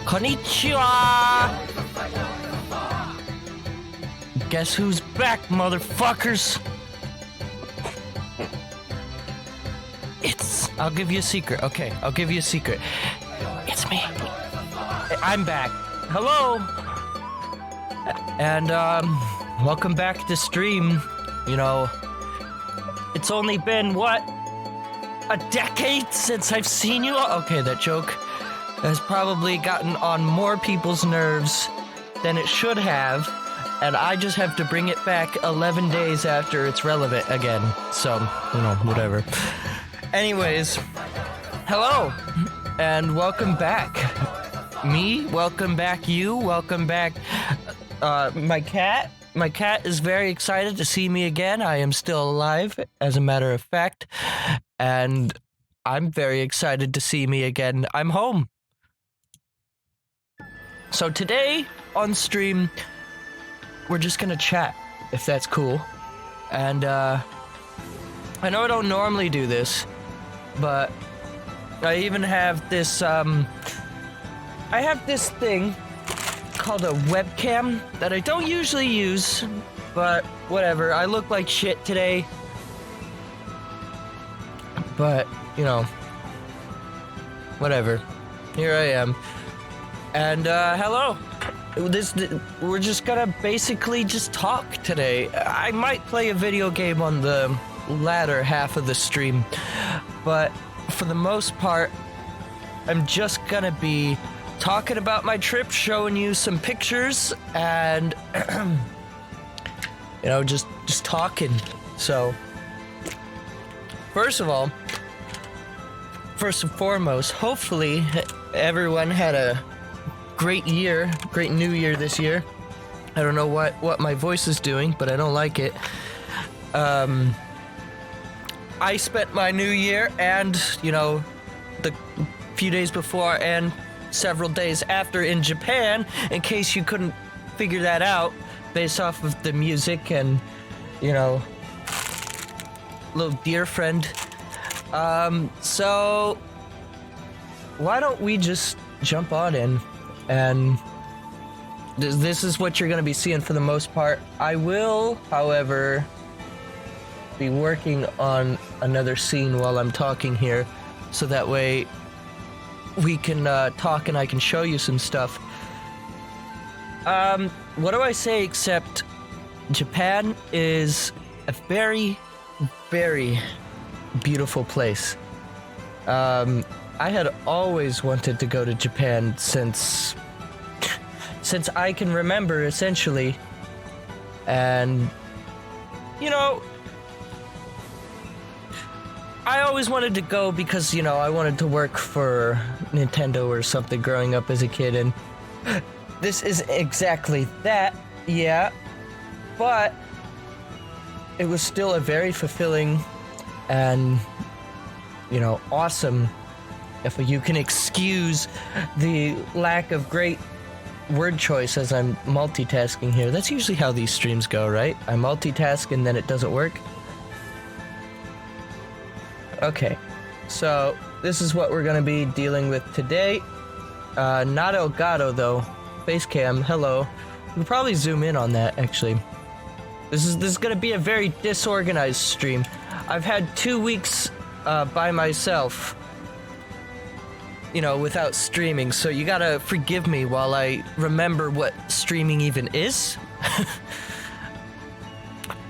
Konnichiwa! Guess who's back, motherfuckers? I'll give you a secret. Okay, I'll give you a secret. It's me. I'm back. Hello! And, welcome back to stream. You know, it's only been, what? A decade since I've seen you? Okay, that joke has probably gotten on more people's nerves than it should have, and I just have to bring it back 11 days after it's relevant again. So, you know, whatever. Anyways, hello, and welcome back. Me, welcome back you, welcome back my cat. My cat is very excited to see me again. I am still alive, as a matter of fact, and I'm very excited to see me again. I'm home. So today on stream, we're just gonna chat, if that's cool. And I know I don't normally do this, but I even have this thing called a webcam that I don't usually use, but whatever. I look like shit today, but you know, whatever. Here I am. And hello. We're just gonna basically just talk today. I might play a video game on the latter half of the stream, but for the most part, I'm just gonna be talking about my trip, showing you some pictures, and you know, just talking. So, first and foremost, hopefully everyone had a great new year this year. I don't know what my voice is doing, but I don't like it. I spent my new year and, you know, the few days before and several days after in Japan, in case you couldn't figure that out based off of the music and, you know, little dear friend. So why don't we just jump on in, and this is what you're going to be seeing for the most part. I will, however, be working on another scene while I'm talking here, so that way we can talk and I can show you some stuff. What do I say except Japan is a very, very beautiful place. I had always wanted to go to Japan since I can remember, essentially. And, you know, I always wanted to go because, you know, I wanted to work for Nintendo or something growing up as a kid, and this is exactly that, yeah, but it was still a very fulfilling and, you know, awesome, if you can excuse the lack of great word choice as I'm multitasking here. That's usually how these streams go, right? I multitask and then it doesn't work. Okay, so this is what we're gonna be dealing with today. Not Elgato though. Facecam, hello. We'll probably zoom in on that, actually. This is gonna be a very disorganized stream. I've had 2 weeks by myself, you know, without streaming, so you gotta forgive me while I remember what streaming even is.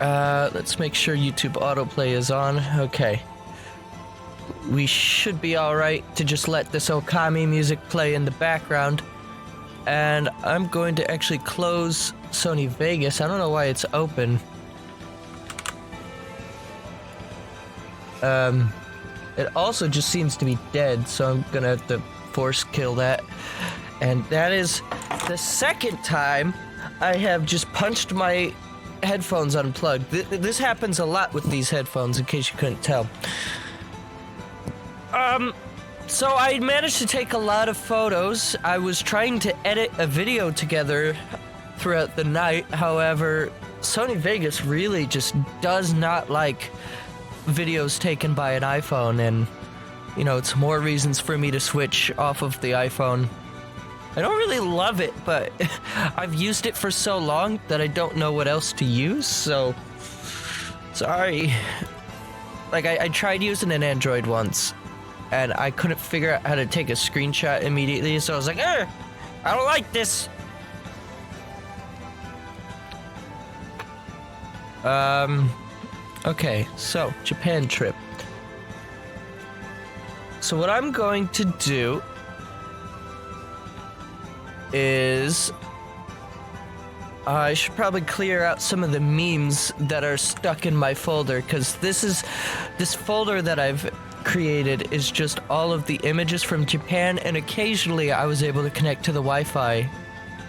Let's make sure YouTube autoplay is on. Okay. We should be alright to just let this Okami music play in the background. And I'm going to actually close Sony Vegas. I don't know why it's open. It also just seems to be dead, so I'm gonna have to force kill that. And that is the second time I have just punched my headphones unplugged. This happens a lot with these headphones, in case you couldn't tell. So I managed to take a lot of photos. I was trying to edit a video together throughout the night. However, Sony Vegas really just does not like videos taken by an iPhone, and, you know, it's more reasons for me to switch off of the iPhone. I don't really love it, but I've used it for so long that I don't know what else to use, so sorry. Like, I tried using an Android once, and I couldn't figure out how to take a screenshot immediately, so I was like, I don't like this. Okay, so, Japan trip. So what I'm going to do is I should probably clear out some of the memes that are stuck in my folder, because this folder that I've created is just all of the images from Japan, and occasionally I was able to connect to the Wi-Fi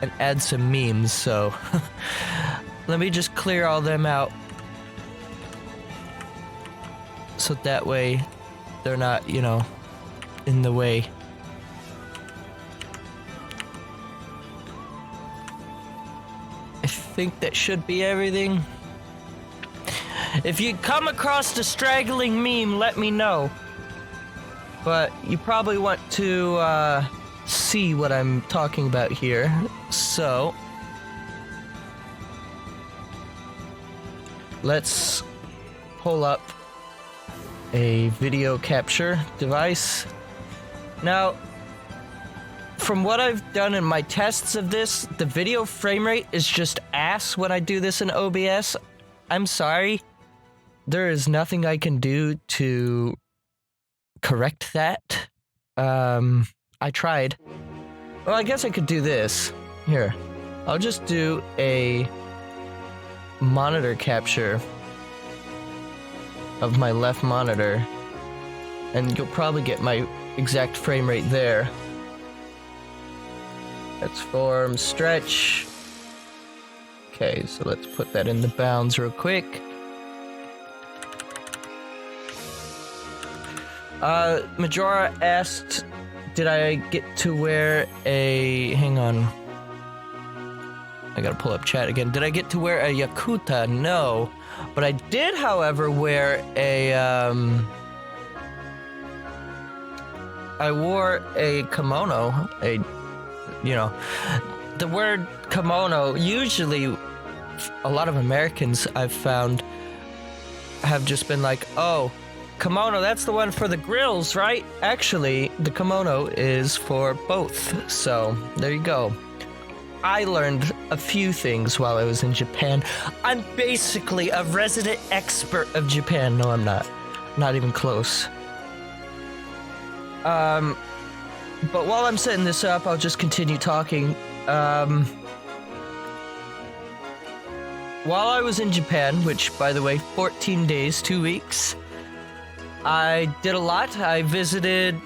and add some memes, so let me just clear all them out so that way they're not, you know, in the way. I think that should be everything. If you come across a straggling meme, let me know. But you probably want to see what I'm talking about here. So let's pull up a video capture device. Now, from what I've done in my tests of this, the video frame rate is just ass when I do this in OBS. I'm sorry. There is nothing I can do to correct that. I tried. Well, I guess I could do this. Here. I'll just do a monitor capture of my left monitor, and you'll probably get my exact frame rate there. Let's form stretch. Okay, so let's put that in the bounds real quick. Majora asked, did I get to wear a... Hang on. I gotta pull up chat again. Did I get to wear a Yakuta? No. But I did, however, wear a, I wore a kimono, the word kimono, usually a lot of Americans I've found have just been like, oh, kimono, that's the one for the grills, right? Actually, the kimono is for both, so there you go. I learned a few things while I was in Japan. I'm basically a resident expert of Japan. No, I'm not. Not even close. But while I'm setting this up, I'll just continue talking. While I was in Japan, which, by the way, 14 days, 2 weeks, I did a lot. I visited,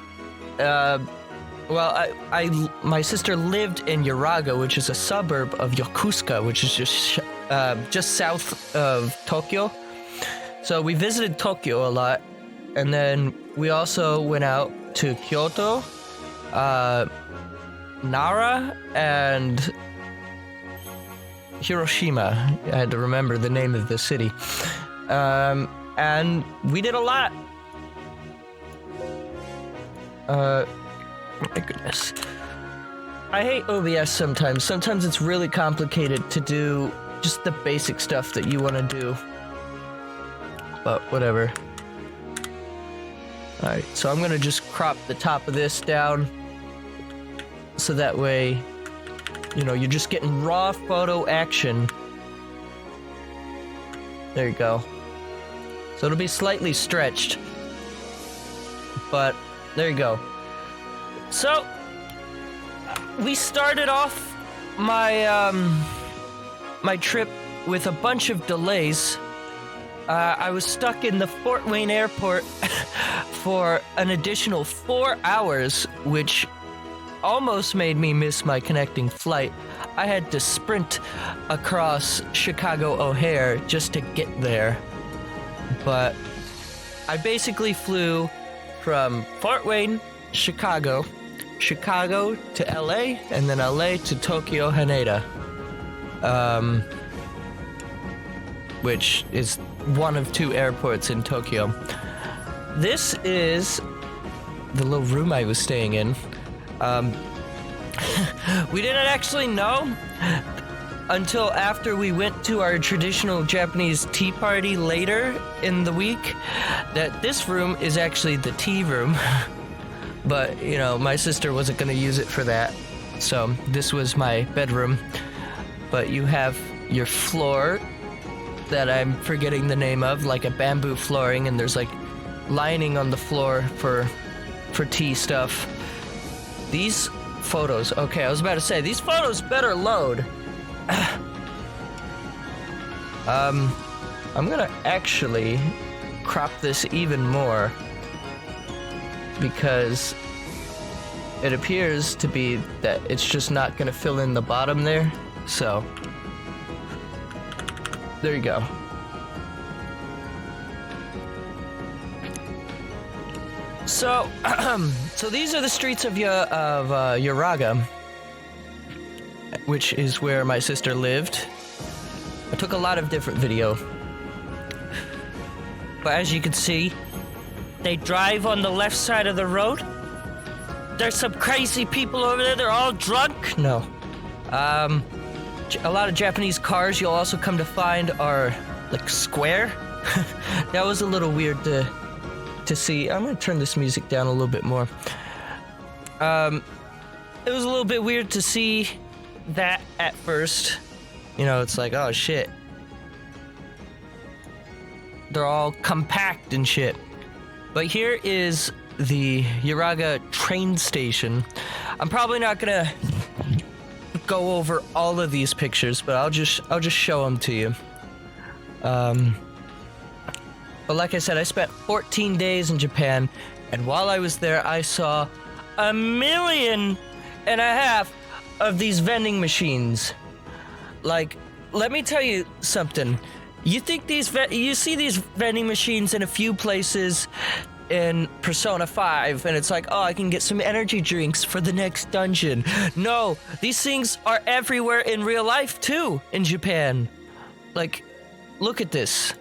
my sister lived in Yaraga, which is a suburb of Yokosuka, which is just south of Tokyo. So we visited Tokyo a lot, and then we also went out to Kyoto, Nara, and Hiroshima. I had to remember the name of the city. And we did a lot. My goodness. I hate OBS sometimes. Sometimes it's really complicated to do just the basic stuff that you want to do. But whatever. Alright, so I'm gonna just crop the top of this down. So that way, you know, you're just getting raw photo action. There you go. So it'll be slightly stretched. But there you go. So we started off my my trip with a bunch of delays. I was stuck in the Fort Wayne airport for an additional 4 hours, which almost made me miss my connecting flight. I had to sprint across Chicago O'Hare just to get there. But I basically flew from Fort Wayne, Chicago to LA, and then LA to Tokyo Haneda. Which is one of 2 airports in Tokyo. This is the little room I was staying in. We didn't actually know until after we went to our traditional Japanese tea party later in the week that this room is actually the tea room. But, you know, my sister wasn't going to use it for that. So this was my bedroom. But you have your floor that I'm forgetting the name of, like a bamboo flooring, and there's like lining on the floor for tea stuff. These photos, okay, I was about to say, these photos better load. I'm gonna actually crop this even more because it appears to be that it's just not gonna fill in the bottom there. So there you go. So, so these are the streets of Uraga, which is where my sister lived. I took a lot of different video, but as you can see, they drive on the left side of the road. There's some crazy people over there. They're all drunk. No. A lot of Japanese cars you'll also come to find are like square. That was a little weird to see. I'm gonna turn this music down a little bit more. It was a little bit weird to see that at first. You know, it's like, oh shit. They're all compact and shit. But here is the Uraga train station. I'm probably not gonna go over all of these pictures, but I'll just show them to you. But like I said, I spent 14 days in Japan, and while I was there, I saw 1.5 million of these vending machines. Like, let me tell you something. You think you see these vending machines in a few places in Persona 5, and it's like, oh, I can get some energy drinks for the next dungeon. No, these things are everywhere in real life too in Japan. Like, look at this.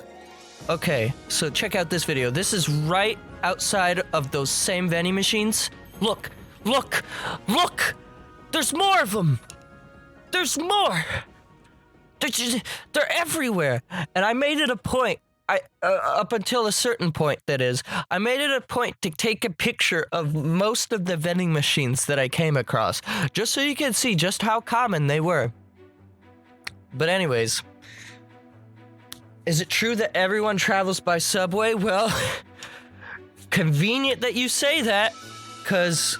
Okay, so check out this video. This is right outside of those same vending machines. Look, look, look! There's more of them! There's more! They're everywhere! And I made it a point, up until a certain point, that is, I made it a point to take a picture of most of the vending machines that I came across, just so you can see just how common they were. But anyways, is it true that everyone travels by subway? Well, convenient that you say that, because,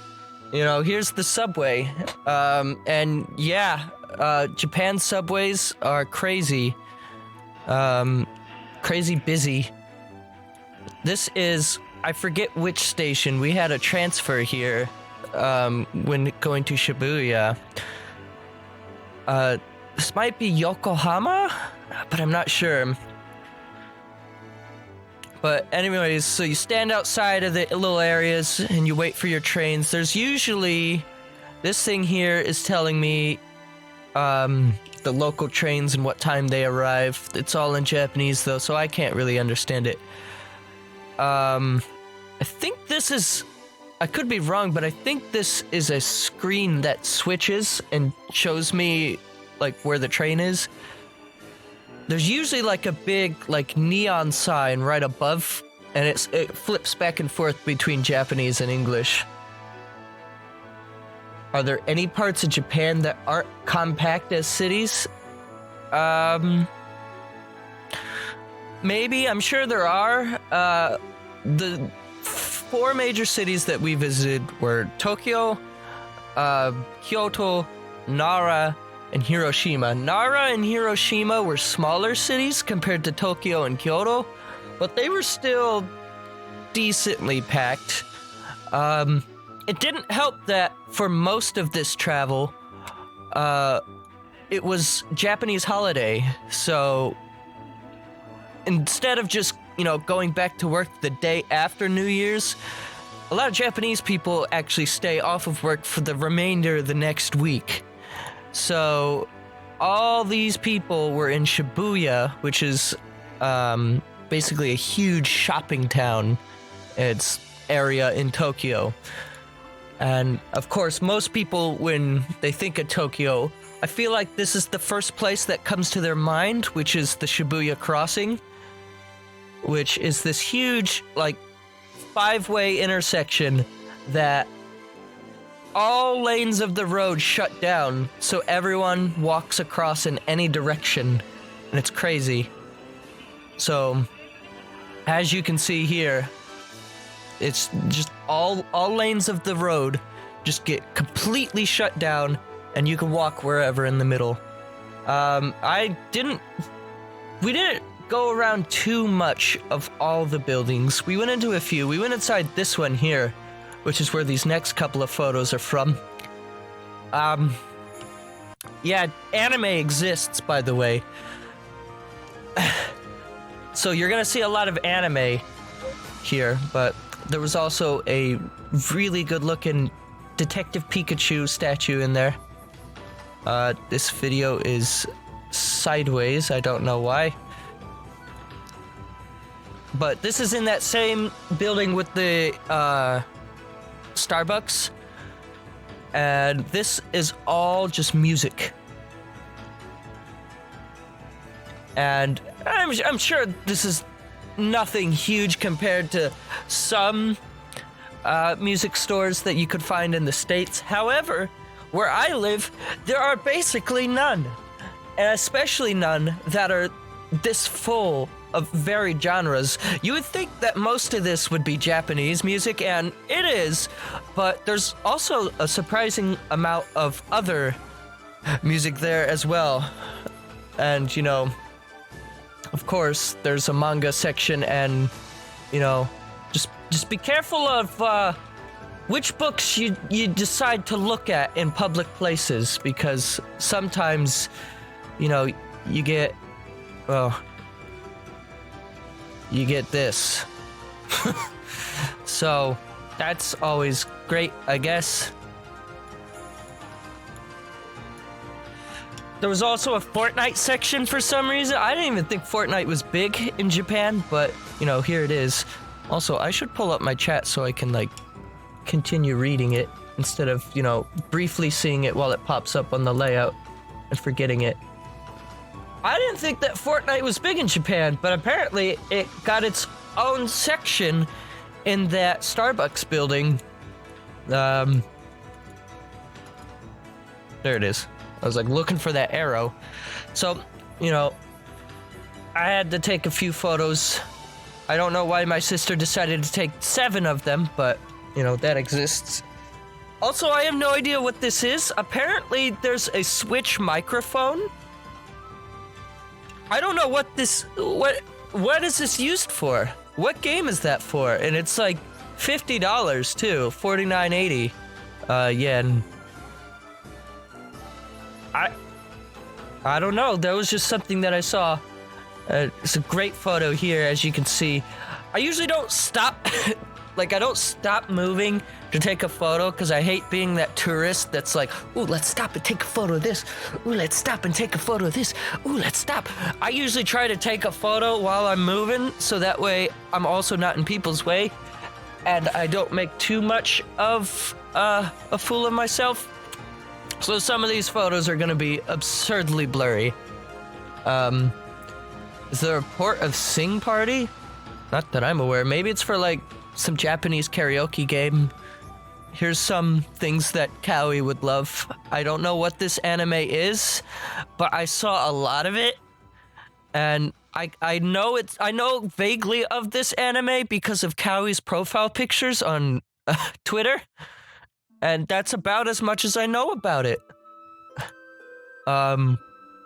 you know, here's the subway. And yeah, Japan's subways are crazy. Crazy busy. This is, I forget which station. We had a transfer here when going to Shibuya. This might be Yokohama, but I'm not sure. But anyways, so you stand outside of the little areas and you wait for your trains. There's usually, this thing here is telling me the local trains and what time they arrive. It's all in Japanese though, so I can't really understand it. I think this is, I could be wrong, but I think this is a screen that switches and shows me like where the train is. There's usually like a big like neon sign right above, and it flips back and forth between Japanese and English. Are there any parts of Japan that aren't compact as cities? Maybe, I'm sure there are. The 4 major cities that we visited were Tokyo, Kyoto, Nara, and Hiroshima. Nara and Hiroshima were smaller cities compared to Tokyo and Kyoto, but they were still decently packed. It didn't help that for most of this travel, it was Japanese holiday, so instead of just, you know, going back to work the day after New Year's, a lot of Japanese people actually stay off of work for the remainder of the next week. So all these people were in Shibuya, which is basically a huge shopping town. It's area in Tokyo. And of course, most people, when they think of Tokyo, I feel like this is the first place that comes to their mind, which is the Shibuya Crossing, which is this huge, like, 5-way intersection that all lanes of the road shut down, so everyone walks across in any direction, and it's crazy. So, as you can see here, it's just all lanes of the road just get completely shut down, and you can walk wherever in the middle. We didn't go around too much of all the buildings. We went into a few. We went inside this one here, which is where these next couple of photos are from. Yeah, anime exists, by the way. So you're gonna see a lot of anime here, but there was also a really good-looking Detective Pikachu statue in there. This video is sideways, I don't know why. But this is in that same building with the Starbucks, and this is all just music. And I'm sure this is nothing huge compared to some music stores that you could find in the States. However, where I live, there are basically none, and especially none that are this full of varied genres. You would think that most of this would be Japanese music, and it is, but there's also a surprising amount of other music there as well. And, you know, of course, there's a manga section, and, you know, just be careful of which books you decide to look at in public places, because sometimes, you know, you get, well, you get this. So that's always great, I guess. There was also a Fortnite section for some reason. I didn't even think Fortnite was big in Japan, but, you know, here it is. Also, I should pull up my chat so I can, like, continue reading it instead of, you know, briefly seeing it while it pops up on the layout and forgetting it. I didn't think that Fortnite was big in Japan, but apparently it got its own section in that Starbucks building. There it is. I was like looking for that arrow. So, you know, I had to take a few photos. I don't know why my sister decided to take 7 of them, but, you know, that exists. Also, I have no idea what this is. Apparently, there's a Switch microphone. I don't know what this, what is this used for? What game is that for? And it's like $50 too, $49.80 yen. I don't know, that was just something that I saw. It's a great photo here, as you can see. I usually don't stop, like, I don't stop moving to take a photo because I hate being that tourist that's like, ooh, let's stop and take a photo of this. Ooh, let's stop and take a photo of this. Ooh, let's stop. I usually try to take a photo while I'm moving, so that way I'm also not in people's way, and I don't make too much of a fool of myself. So some of these photos are going to be absurdly blurry. Is there a port of Sing Party? Not that I'm aware. Maybe it's for, like, some Japanese karaoke game. Here's some things that Cowie would love. I don't know what this anime is, but I saw a lot of it, and I know vaguely of this anime because of Cowie's profile pictures on Twitter, and that's about as much as I know about it.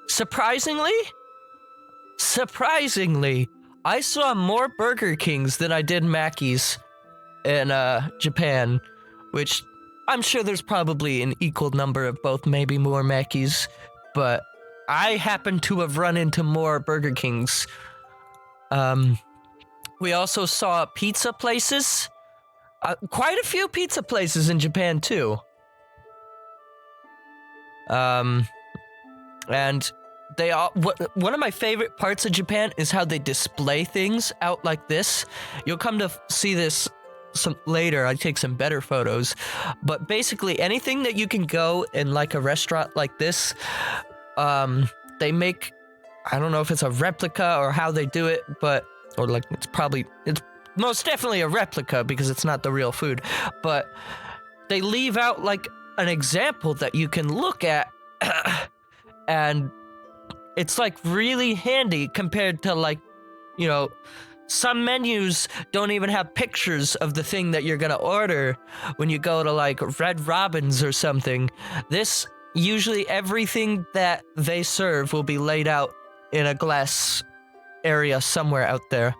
Surprisingly, I saw more Burger Kings than I did Mackey's in Japan, which I'm sure there's probably an equal number of both, maybe more Mackey's, but I happen to have run into more Burger Kings. We also saw pizza places. Quite a few pizza places in Japan, too. And they all, one of my favorite parts of Japan is how they display things out like this. You'll come to see this some later. I take some better photos. But basically, anything that you can go in like a restaurant like this, they make. I don't know if it's a replica or how they do it, or like it's most definitely a replica because it's not the real food. But they leave out like an example that you can look at, and it's like really handy compared to like, you know, some menus don't even have pictures of the thing that you're gonna order when you go to like Red Robin's or something. This, usually everything that they serve will be laid out in a glass area somewhere out there.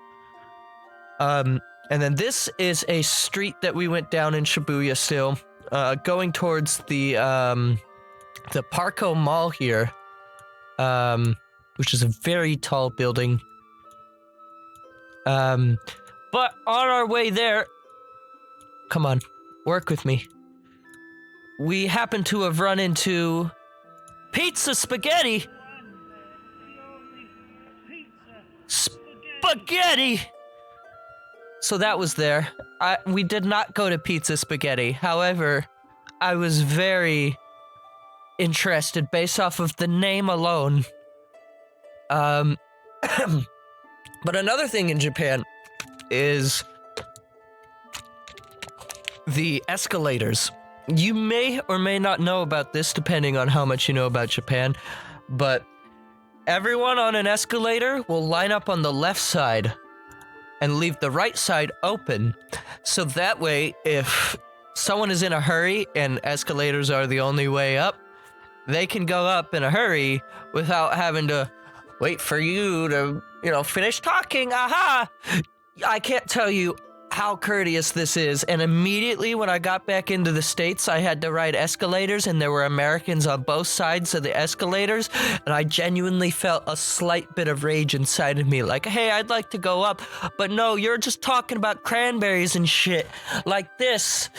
And then this is a street that we went down in Shibuya still, going towards the Parco Mall here, which is a very tall building. But on our way there, come on, work with me. We happen to have run into Pizza Spaghetti. Spaghetti! So that was there. We did not go to Pizza Spaghetti. However, I was very interested based off of the name alone. But another thing in Japan is the escalators. You may or may not know about this depending on how much you know about Japan, but everyone on an escalator will line up on the left side and leave the right side open. So that way, if someone is in a hurry and escalators are the only way up, they can go up in a hurry without having to wait for you to, finish talking. Aha! I can't tell you how courteous this is. And immediately when I got back into the States, I had to ride escalators, and there were Americans on both sides of the escalators, and I genuinely felt a slight bit of rage inside of me, like, hey, I'd like to go up, but no, you're just talking about cranberries and shit like this.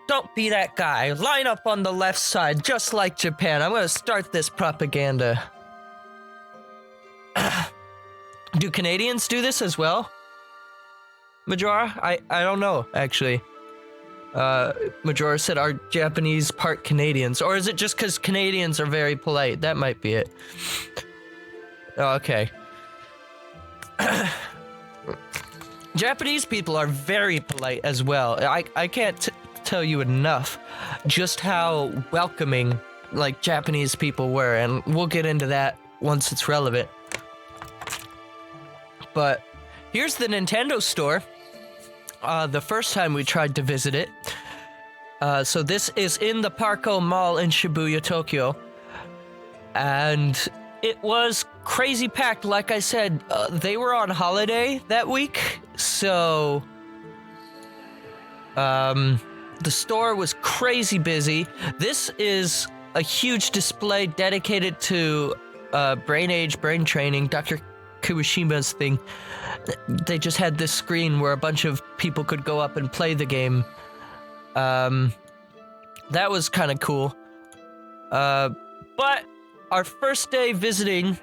Don't be that guy. Line up on the left side, just like Japan. I'm gonna start this propaganda. Do Canadians do this as well? Majora? I don't know, actually. Majora said, are Japanese part Canadians? Or is it just because Canadians are very polite? That might be it. Oh, okay. Japanese people are very polite as well. I can't tell you enough just how welcoming, like, Japanese people were, and we'll get into that once it's relevant. But here's the Nintendo store. The first time we tried to visit it. So this is in the Parco Mall in Shibuya, Tokyo. And it was crazy packed. Like I said, they were on holiday that week. So the store was crazy busy. This is a huge display dedicated to brain age, brain training, Dr. Kuwashima's thing. They just had this screen where a bunch of people could go up and play the game. That was kind of cool. But our first day visiting,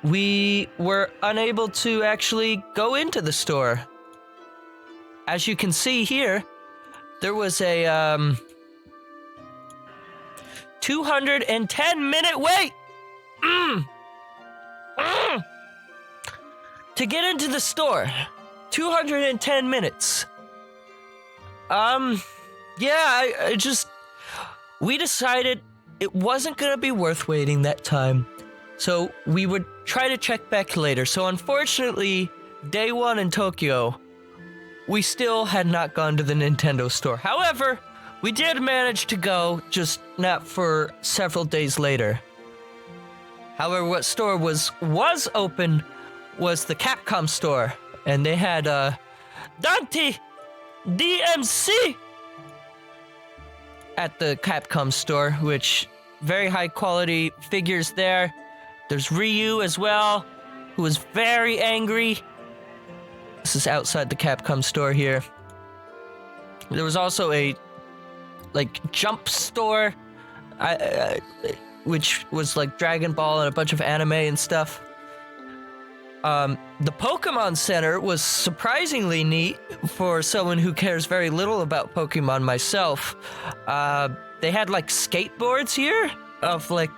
we were unable to actually go into the store. As you can see here, there was a 210-minute wait. To get into the store. 210 minutes. We decided it wasn't gonna be worth waiting that time. So we would try to check back later. So unfortunately, day one in Tokyo, we still had not gone to the Nintendo store. However, we did manage to go, just not for several days later. However, what store was open was the Capcom store, and they had Dante DMC at the Capcom store, which very high quality figures there. There's Ryu as well, who was very angry. This is outside the Capcom store here. There was also a jump store, which was like Dragon Ball and a bunch of anime and stuff. The Pokemon Center was surprisingly neat for someone who cares very little about Pokemon myself. They had like skateboards here of like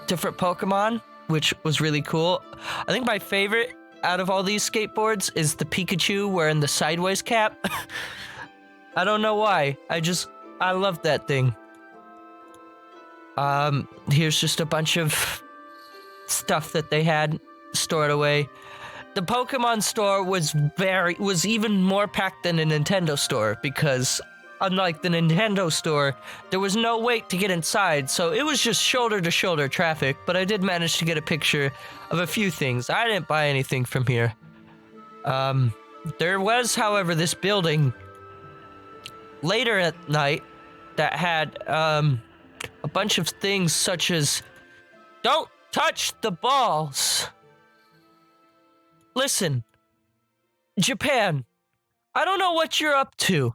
different Pokemon, which was really cool. I think my favorite out of all these skateboards is the Pikachu wearing the sideways cap. I don't know why. I love that thing. Here's just a bunch of stuff that they had stored away. The Pokemon store was even more packed than a Nintendo store because unlike the Nintendo store, there was no wait to get inside, so it was just shoulder-to-shoulder traffic, but I did manage to get a picture of a few things. I didn't buy anything from here. There was, however, this building later at night that had a bunch of things such as, "Don't touch the balls." Listen, Japan, I don't know what you're up to.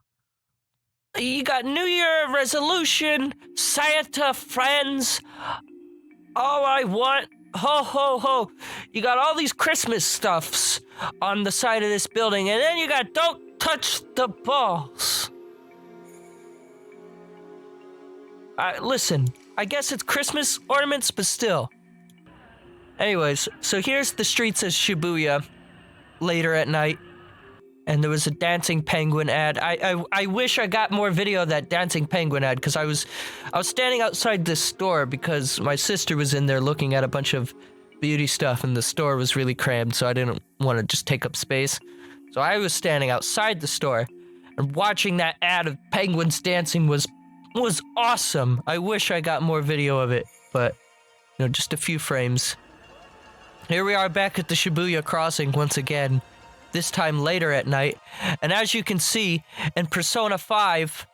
You got New Year resolution, Santa friends, all I want, ho ho ho. You got all these Christmas stuffs on the side of this building, and then you got "Don't touch the balls." Listen, I guess it's Christmas ornaments, but still. Anyways, so here's the streets of Shibuya later at night. And there was a dancing penguin ad. I wish I got more video of that dancing penguin ad because I was standing outside this store because my sister was in there looking at a bunch of beauty stuff and the store was really crammed, so I didn't want to just take up space. So I was standing outside the store and watching that ad of penguins dancing was awesome. I wish I got more video of it, but just a few frames. Here we are back at the Shibuya crossing once again. This time later at night. And as you can see, in Persona 5,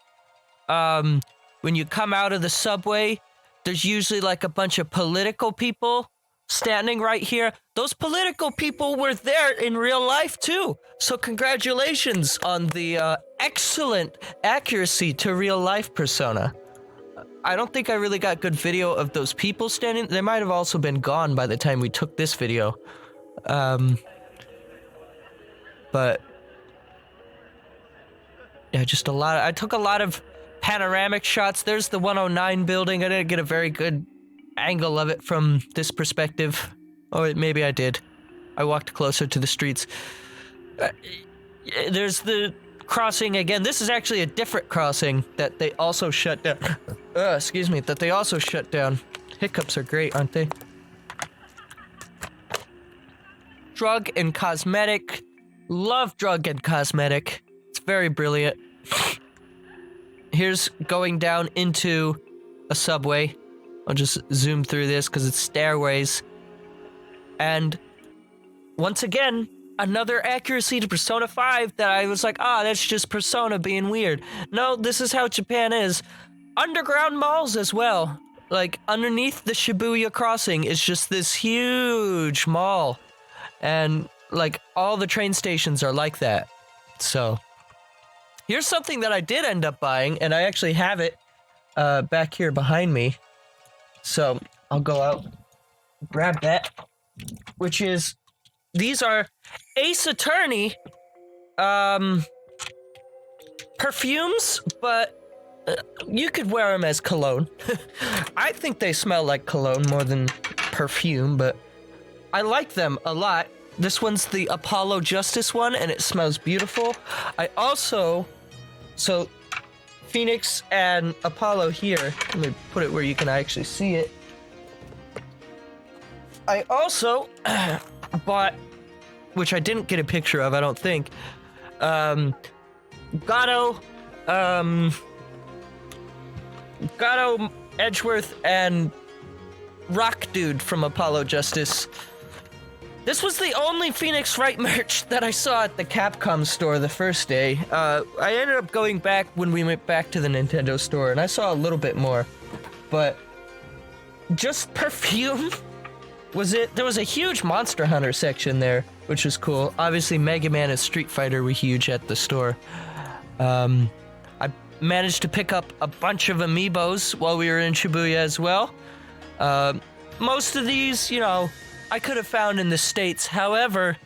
when you come out of the subway, there's usually like a bunch of political people standing right here. Those political people were there in real life too. So congratulations on the excellent accuracy to real life Persona. I don't think I really got good video of those people standing. They might have also been gone by the time we took this video. But yeah, just I took a lot of panoramic shots. There's the 109 building. I didn't get a very good angle of it from this perspective. Or maybe I did. I walked closer to the streets. There's the crossing again. This is actually a different crossing that they also shut down. Excuse me, that they also shut down. Hiccups are great, aren't they? Drug and cosmetic. Love drug and cosmetic. It's very brilliant. Here's going down into a subway. I'll just zoom through this because it's stairways. And once again, another accuracy to Persona 5 that I was like, that's just Persona being weird. No, this is how Japan is. Underground malls as well. Like, underneath the Shibuya crossing is just this huge mall. And like, all the train stations are like that. So, here's something that I did end up buying, and I actually have it back here behind me. So, I'll go out, grab that, which is, these are Ace Attorney perfumes, but you could wear them as cologne. I think they smell like cologne more than perfume, but I like them a lot. This one's the Apollo Justice one, and it smells beautiful. So Phoenix and Apollo here. Let me put it where you can actually see it. I also bought, which I didn't get a picture of, I don't think, Gato, Edgeworth, and Rock Dude from Apollo Justice. This was the only Phoenix Wright merch that I saw at the Capcom store the first day. I ended up going back when we went back to the Nintendo store, and I saw a little bit more. But just perfume was it. There was a huge Monster Hunter section there, which was cool. Obviously, Mega Man and Street Fighter were huge at the store. I managed to pick up a bunch of amiibos while we were in Shibuya as well. Most of these, I could have found in the States. However,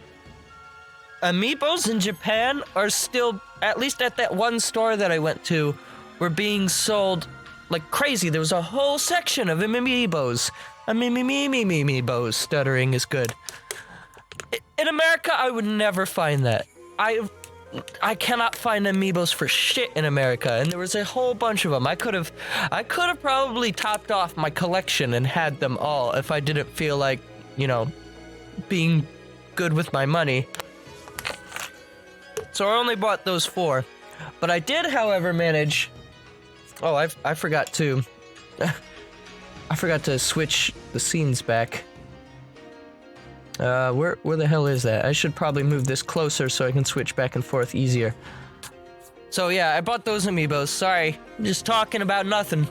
amiibos in Japan are still, at least at that one store that I went to, were being sold like crazy. There was a whole section of amiibos. Amiibos. Stuttering is good. In America, I would never find that. I cannot find amiibos for shit in America, and there was a whole bunch of them. I could have probably topped off my collection and had them all if I didn't feel like, you know, being good with my money. So I only bought those 4. But I did, however, manage... Oh, I forgot to... I forgot to switch the scenes back. Where the hell is that? I should probably move this closer so I can switch back and forth easier. So yeah, I bought those amiibos. Sorry, just talking about nothing.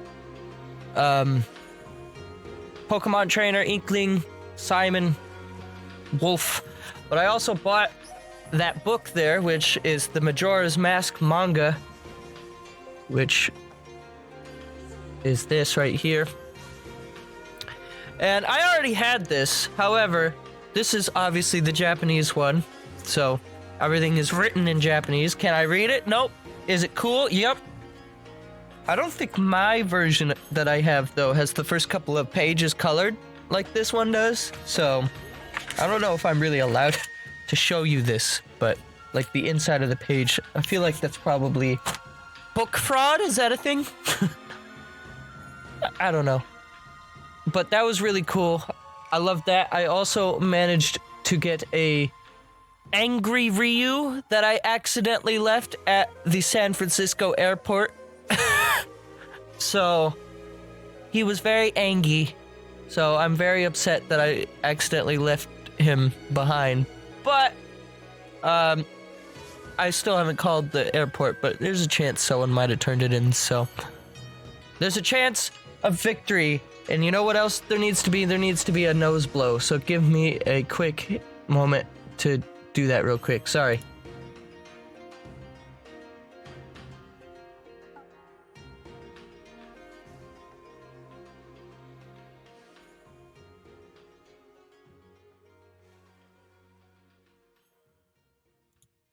Pokemon Trainer, Inkling, Simon, Wolf. But I also bought that book there, which is the Majora's Mask manga, which is this right here. And I already had this, however, this is obviously the Japanese one, so everything is written in Japanese. Can I read it? Nope. Is it cool? Yep. I don't think my version that I have, though, has the first couple of pages colored like this one does, so I don't know if I'm really allowed to show you this, but like the inside of the page, I feel like that's probably book fraud. Is that a thing? I don't know. But that was really cool. I love that. I also managed to get a angry Ryu that I accidentally left at the San Francisco airport. So he was very angry. So I'm very upset that I accidentally left him behind. But I still haven't called the airport, but there's a chance someone might have turned it in, so there's a chance of victory. And you know what else there needs to be? There needs to be a nose blow. So give me a quick moment to do that real quick. Sorry.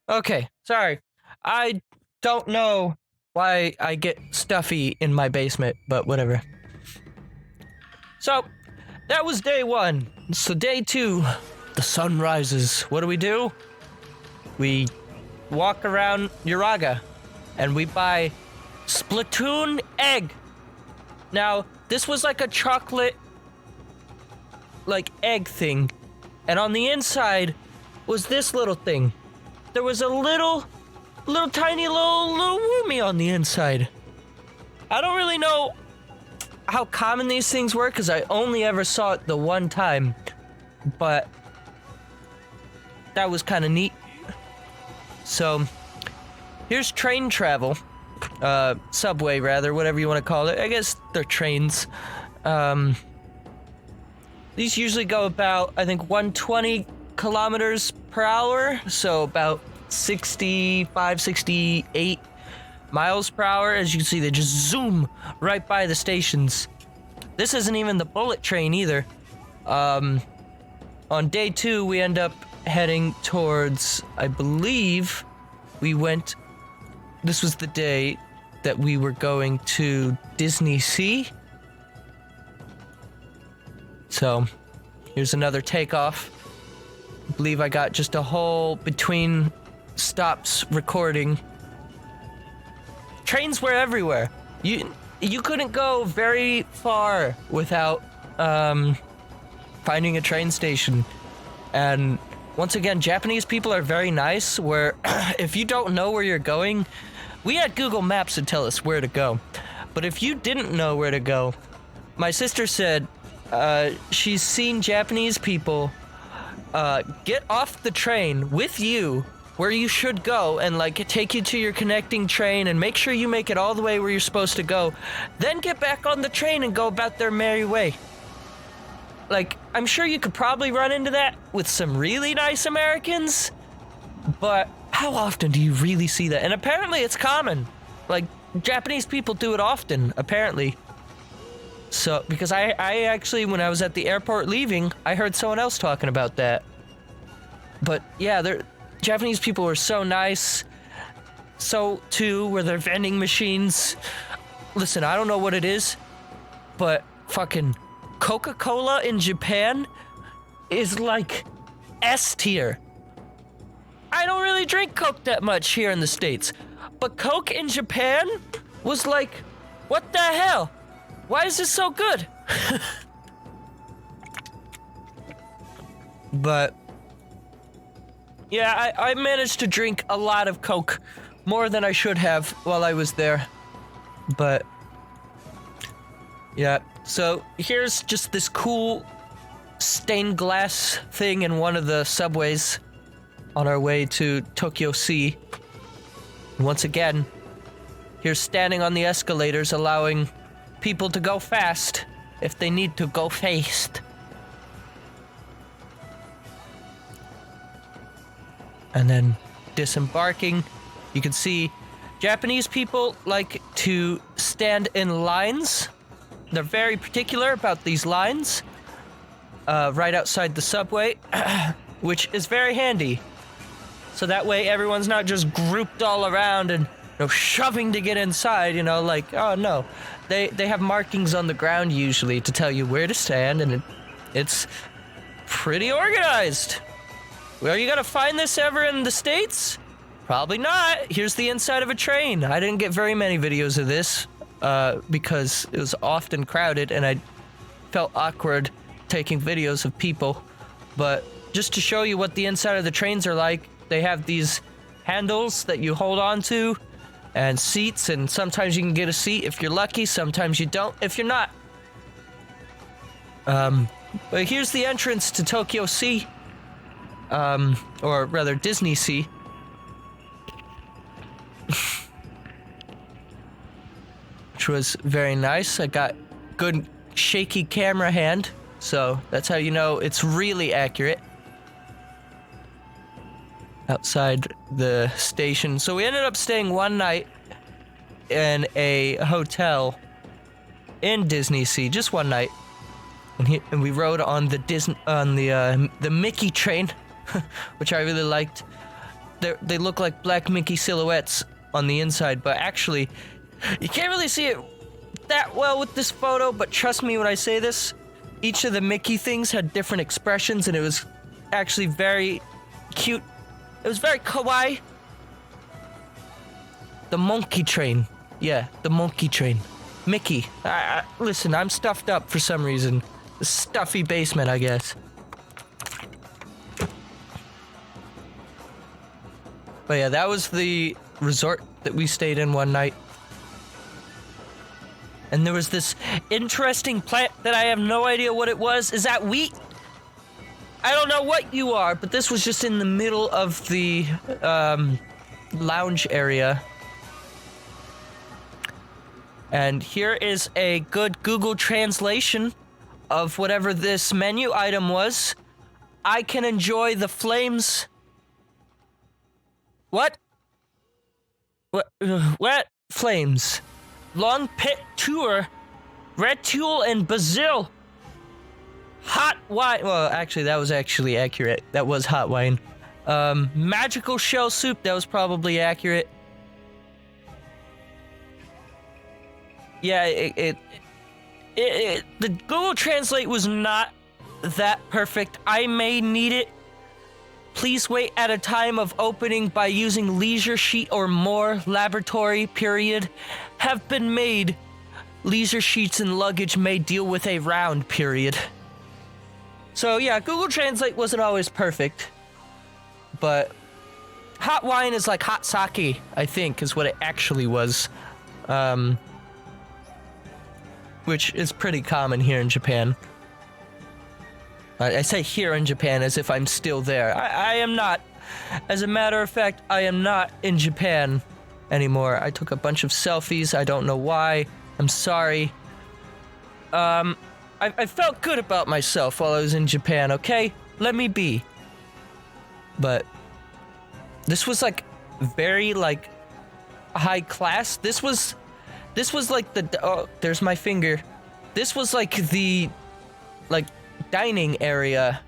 Okay, sorry. I don't know why I get stuffy in my basement, but whatever. So, that was day 1. So day 2, the sun rises. What do? We walk around Uraga, and we buy Splatoon egg. Now, this was like a chocolate, like, egg thing. And on the inside was this little thing. There was a little tiny little Woomy on the inside. I don't really know how common these things were, because I only ever saw it the one time, but that was kind of neat. So here's train travel, subway rather, whatever you want to call it. I guess they're trains. These usually go about, I think, 120 kilometers per hour, so about 65, 68 miles per hour. As you can see, they just zoom right by the stations. This isn't even the bullet train either. On day 2, we end up heading towards, I believe, this was the day that we were going to Disney Sea. So, here's another takeoff. I believe I got just a whole between stops recording. Trains were everywhere. You couldn't go very far without finding a train station. And once again, Japanese people are very nice, where if you don't know where you're going, we had Google Maps to tell us where to go. But if you didn't know where to go, my sister said she's seen Japanese people get off the train with you where you should go and like take you to your connecting train and make sure you make it all the way where you're supposed to go, then get back on the train and go about their merry way. Like, I'm sure you could probably run into that with some really nice Americans, but how often do you really see that? And apparently it's common. Like, Japanese people do it often, apparently. So, because I actually, when I was at the airport leaving, I heard someone else talking about that. But yeah, Japanese people were so nice. So, too, were their vending machines. Listen, I don't know what it is, but fucking Coca-Cola in Japan is like S tier. I don't really drink Coke that much here in the States, but Coke in Japan was like, what the hell? Why is this so good? But yeah, I managed to drink a lot of Coke, more than I should have while I was there. But yeah, so here's just this cool stained glass thing in one of the subways on our way to Tokyo Sea. Once again, here's standing on the escalators, allowing people to go fast if they need to go fast. And then disembarking, you can see Japanese people like to stand in lines. They're very particular about these lines right outside the subway, which is very handy. So that way everyone's not just grouped all around and shoving to get inside, like, oh no. They have markings on the ground usually to tell you where to stand, and it's pretty organized. Well, you gonna find this ever in the States? Probably not. Here's the inside of a train. I didn't get very many videos of this because it was often crowded and I felt awkward taking videos of people. But just to show you what the inside of the trains are like, they have these handles that you hold on to, and seats, and sometimes you can get a seat if you're lucky, sometimes you don't if you're not. But here's the entrance to Tokyo Sea, or rather Disney Sea. Which was very nice. I got good shaky camera hand, so that's how you know it's really accurate. Outside the station. So we ended up staying one night in a hotel in Disney Sea, just one night. And we rode on the Mickey train, which I really liked. They look like black Mickey silhouettes on the inside, but actually, you can't really see it that well with this photo, but trust me when I say this, each of the Mickey things had different expressions, and it was actually very cute. It was very kawaii. The monkey train. Yeah, the monkey train. Mickey. Listen, I'm stuffed up for some reason. The stuffy basement, I guess. But yeah, that was the resort that we stayed in one night. And there was this interesting plant that I have no idea what it was. Is that wheat? I don't know what you are, but this was just in the middle of the lounge area. And here is a good Google translation of whatever this menu item was. I can enjoy the flames. What? What flames? Long pit tour, red tulle and basil. Hot wine. Well, actually, that was actually accurate. That was hot wine. Magical shell soup. That was probably accurate. Yeah, the Google Translate was not that perfect. I may need it. Please wait at a time of opening by using leisure sheet or more. Laboratory period have been made. Leisure sheets and luggage may deal with a round period. So yeah, Google Translate wasn't always perfect, but hot wine is like hot sake, I think, is what it actually was, which is pretty common here in Japan. I say here in Japan as if I'm still there. I am not. As a matter of fact, I am not in Japan anymore. I took a bunch of selfies. I don't know why. I'm sorry. I felt good about myself while I was in Japan, okay? Let me be. But this was like very like high class. This was like the, oh, there's my finger. this was like the dining area,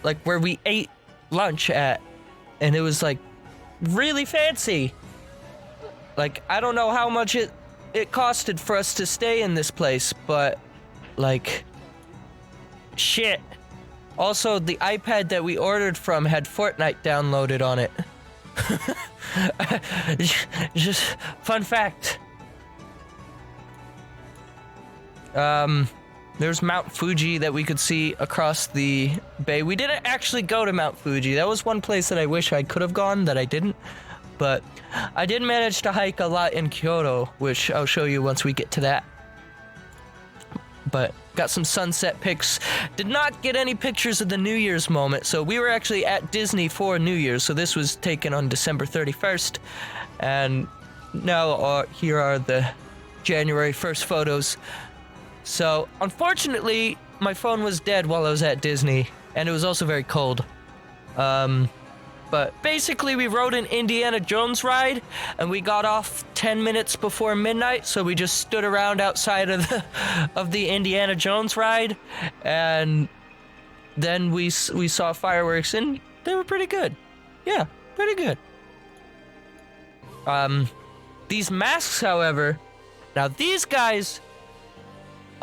like where we ate lunch at, and it was like really fancy. Like, I don't know how much it costed for us to stay in this place, but like, shit. Also, the iPad that we ordered from had Fortnite downloaded on it. Just fun fact. There's Mount Fuji that we could see across the bay. We didn't actually go to Mount Fuji. That was one place that I wish I could have gone that I didn't. But I did manage to hike a lot in Kyoto, which I'll show you once we get to that. But got some sunset pics. Did not get any pictures of the New Year's moment. So we were actually at Disney for New Year's. So this was taken on December 31st. And now here are the January 1st photos. So unfortunately, my phone was dead while I was at Disney. And it was also very cold. But basically, we rode an Indiana Jones ride, and we got off 10 minutes before midnight, so we just stood around outside of the Indiana Jones ride, and then we saw fireworks, and they were pretty good. Yeah, pretty good. These masks, however, now these guys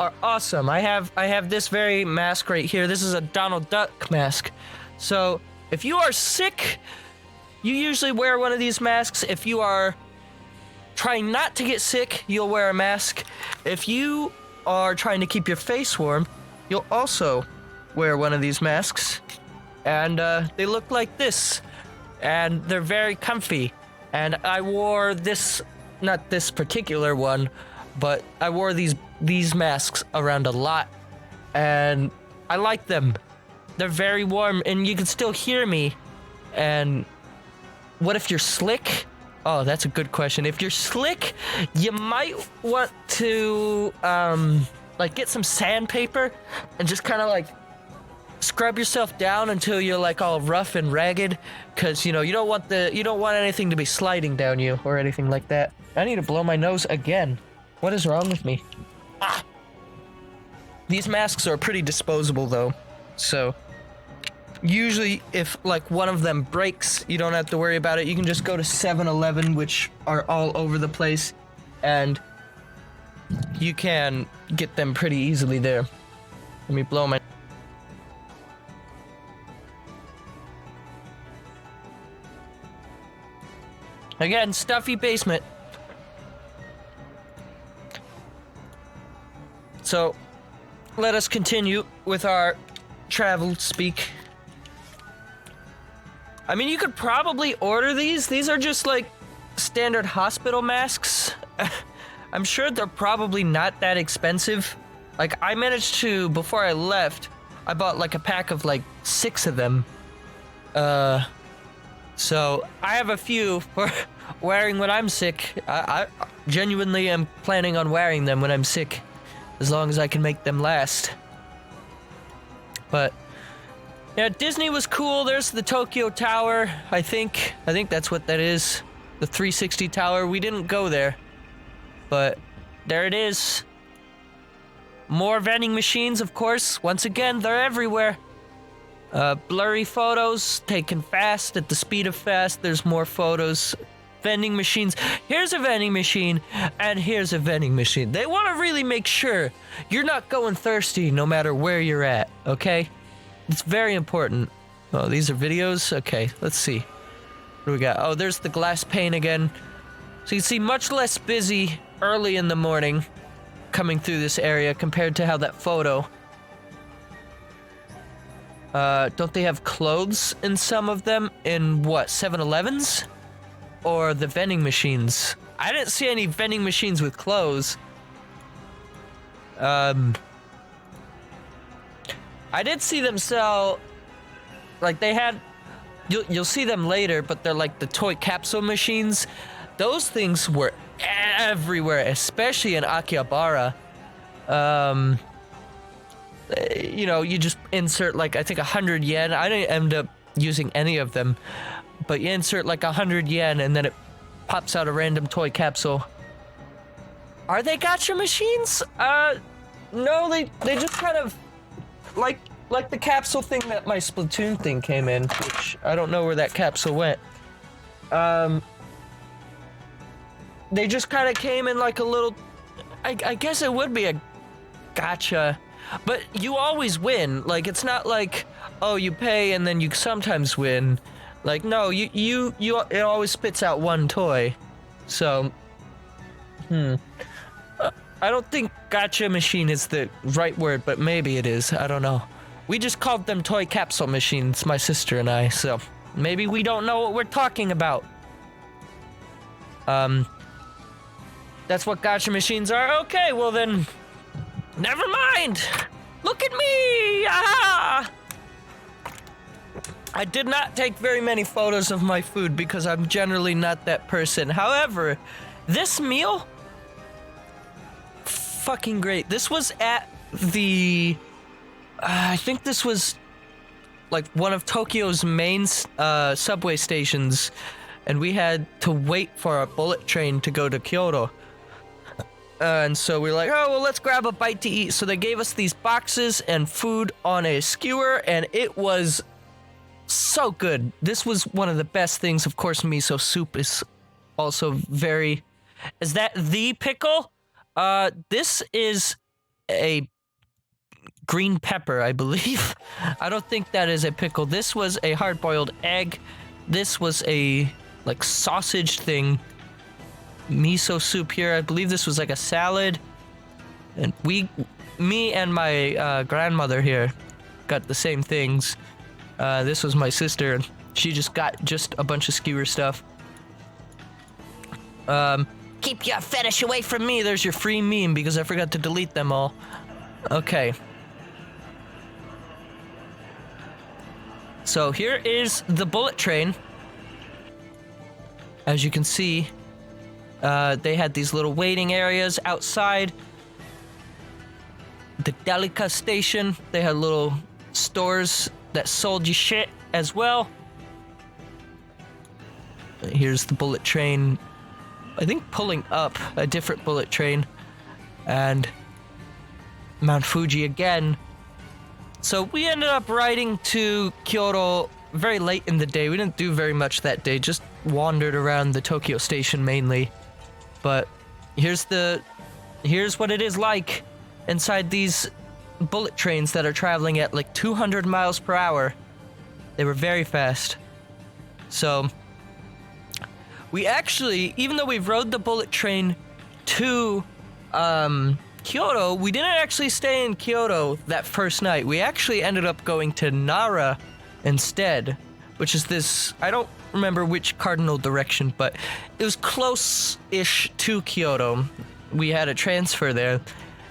are awesome. I have this very mask right here. This is a Donald Duck mask. So if you are sick, you usually wear one of these masks. If you are trying not to get sick, you'll wear a mask. If you are trying to keep your face warm, you'll also wear one of these masks. And they look like this. And they're very comfy. And I wore this, not this particular one, but I wore these masks around a lot. And I like them. They're very warm, and you can still hear me. And what if you're slick? Oh, that's a good question. If you're slick, you might want to like get some sandpaper and just kind of like scrub yourself down until you're like all rough and ragged, because you don't want anything to be sliding down you or anything like that. I need to blow my nose again. What is wrong with me? Ah. These masks are pretty disposable though, so usually if like one of them breaks, you don't have to worry about it. You can just go to 7-Eleven, which are all over the place, and you can get them pretty easily there. Let me blow my... Again, stuffy basement. So, let us continue with our travel speak. I mean, you could probably order these. These are just like standard hospital masks. I'm sure they're probably not that expensive. Like, I managed to, before I left, I bought like a pack of like 6 of them. So I have a few for wearing when I'm sick. I genuinely am planning on wearing them when I'm sick, as long as I can make them last. But yeah, Disney was cool. There's the Tokyo Tower, I think that's what that is. The 360 Tower. We didn't go there, but there it is. More vending machines, of course. Once again, they're everywhere. Blurry photos taken fast, at the speed of fast. There's more photos. Vending machines. Here's a vending machine, and here's a vending machine. They want to really make sure you're not going thirsty no matter where you're at, okay? It's very important. Oh, these are videos? Okay, let's see. What do we got? Oh, there's the glass pane again. So you can see much less busy early in the morning coming through this area compared to how that photo. Don't they have clothes in some of them? In what, 7-Elevens? Or the vending machines? I didn't see any vending machines with clothes. I did see them sell, like they had, you'll see them later, but they're like the toy capsule machines. Those things were everywhere, especially in Akihabara. You just insert like, I think 100 yen. I didn't end up using any of them, but you insert like 100 yen and then it pops out a random toy capsule. Are they gacha machines? No, they just kind of like the capsule thing that my Splatoon thing came in, which I don't know where that capsule went. They just kind of came in like a little. I guess it would be a gacha, but you always win. Like it's not like, oh, you pay and then you sometimes win. Like no, you it always spits out one toy. So, I don't think gacha machine is the right word, but maybe it is. I don't know. We just called them toy capsule machines, my sister and I, so maybe we don't know what we're talking about. That's what gacha machines are? Okay, well then, never mind. Look at me! Ah! I did not take very many photos of my food because I'm generally not that person. However, this meal, fucking great. This was at the, I think this was like one of Tokyo's main subway stations, and we had to wait for a bullet train to go to Kyoto. And so we were like, oh, well, let's grab a bite to eat. So they gave us these boxes and food on a skewer, and it was so good. This was one of the best things. Of course, miso soup is also very... Is that the pickle? This is a green pepper, I believe. I don't think that is a pickle. This was a hard-boiled egg. This was a, like, sausage thing. Miso soup here. I believe this was like a salad. And me and my grandmother here got the same things. This was my sister. She just got a bunch of skewer stuff. Keep your fetish away from me. There's your free meme because I forgot to delete them all. Okay. So here is the bullet train. As you can see, they had these little waiting areas outside the Delica station. They had little stores that sold you shit as well. Here's the bullet train, I think pulling up a different bullet train, and Mount Fuji again. So we ended up riding to Kyoto very late in the day. We didn't do very much that day, just wandered around the Tokyo station mainly. But here's what it is like inside these bullet trains that are traveling at like 200 miles per hour. They were very fast. So we actually, even though we rode the bullet train to Kyoto, we didn't actually stay in Kyoto that first night. We actually ended up going to Nara instead, which is this, I don't remember which cardinal direction, but it was close-ish to Kyoto. We had a transfer there.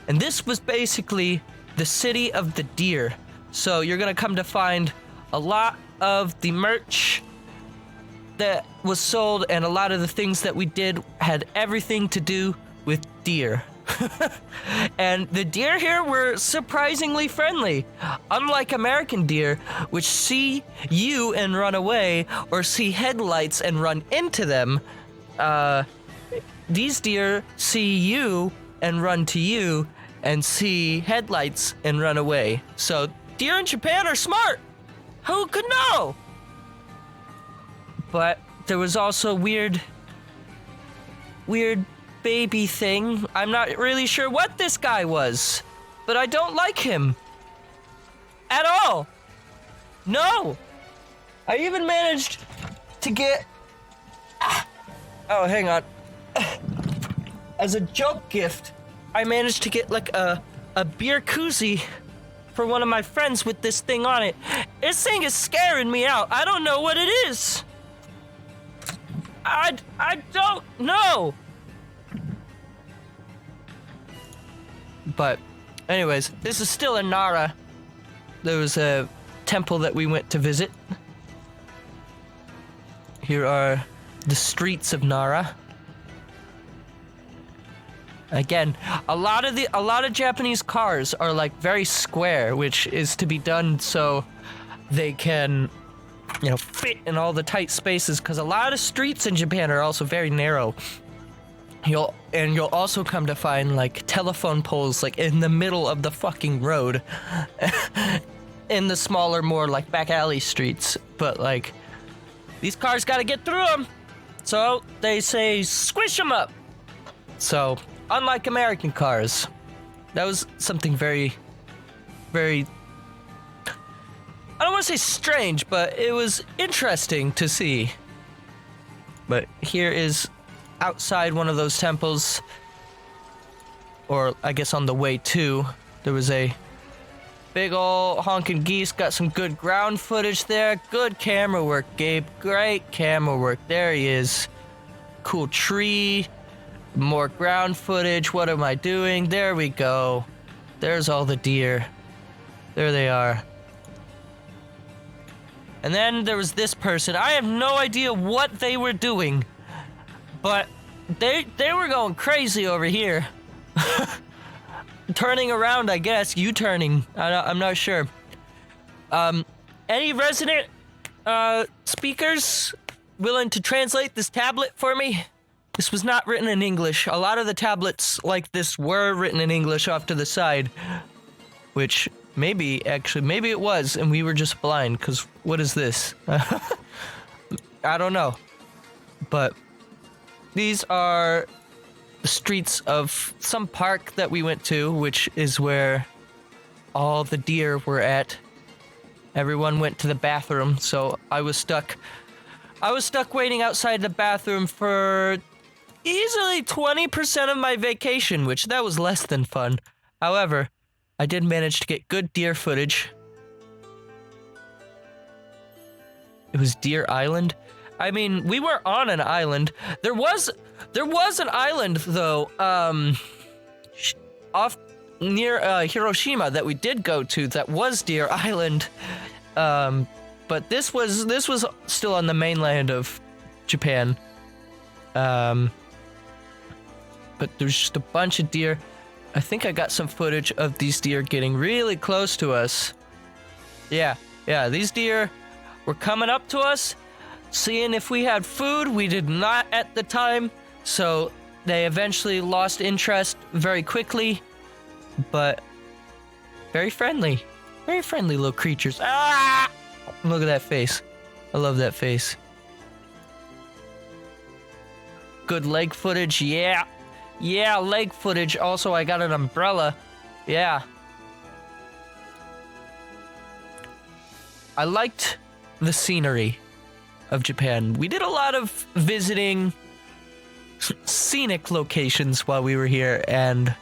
And this was basically the city of the deer. So you're gonna come to find a lot of the merch that was sold, and a lot of the things that we did had everything to do with deer. And the deer here were surprisingly friendly. Unlike American deer, which see you and run away, or see headlights and run into them, these deer see you and run to you, and see headlights and run away. So deer in Japan are smart. Who could know? But there was also weird baby thing. I'm not really sure what this guy was, but I don't like him at all. No. I even managed to get... Oh, hang on. As a joke gift, I managed to get like a beer koozie for one of my friends with this thing on it. This thing is scaring me out. I don't know what it is. I don't know. But anyways, this is still in Nara. There was a temple that we went to visit. Here are the streets of Nara. Again, a lot of Japanese cars are like very square, which is to be done so they can, you know, fit in all the tight spaces, because a lot of streets in Japan are also very narrow. You'll also come to find like telephone poles like in the middle of the fucking road in the smaller, more like back alley streets. But like these cars got to get through them. So they say squish them up. So unlike American cars, that was something very, very, I don't want to say strange, but it was interesting to see. But here is outside one of those temples, or I guess on the way to, there was a big ol' honking geese. Got some good ground footage there. Good camera work, Gabe. Great camera work. There he is. Cool tree. More ground footage. What am I doing? There we go. There's all the deer. There they are. And then there was this person. I have no idea what they were doing, but they were going crazy over here. Turning around, I guess. U-turning. I'm not sure. Any resident speakers willing to translate this tablet for me? This was not written in English. A lot of the tablets like this were written in English off to the side, which maybe it was, and we were just blind, because what is this? I don't know. But these are the streets of some park that we went to, which is where all the deer were at. Everyone went to the bathroom, so I was stuck waiting outside the bathroom for easily 20% of my vacation, which that was less than fun. However, I did manage to get good deer footage. It was Deer Island. I mean, we were on an island. There was an island though, off near Hiroshima that we did go to that was Deer Island. But this was still on the mainland of Japan. But there's just a bunch of deer. I think I got some footage of these deer getting really close to us. Yeah, these deer were coming up to us, seeing if we had food. We did not at the time, so they eventually lost interest very quickly, but very friendly little creatures. Ah! Look at that face. I love that face. Good leg footage, yeah. Yeah, leg footage. Also, I got an umbrella. Yeah. I liked the scenery of Japan. We did a lot of visiting scenic locations while we were here, and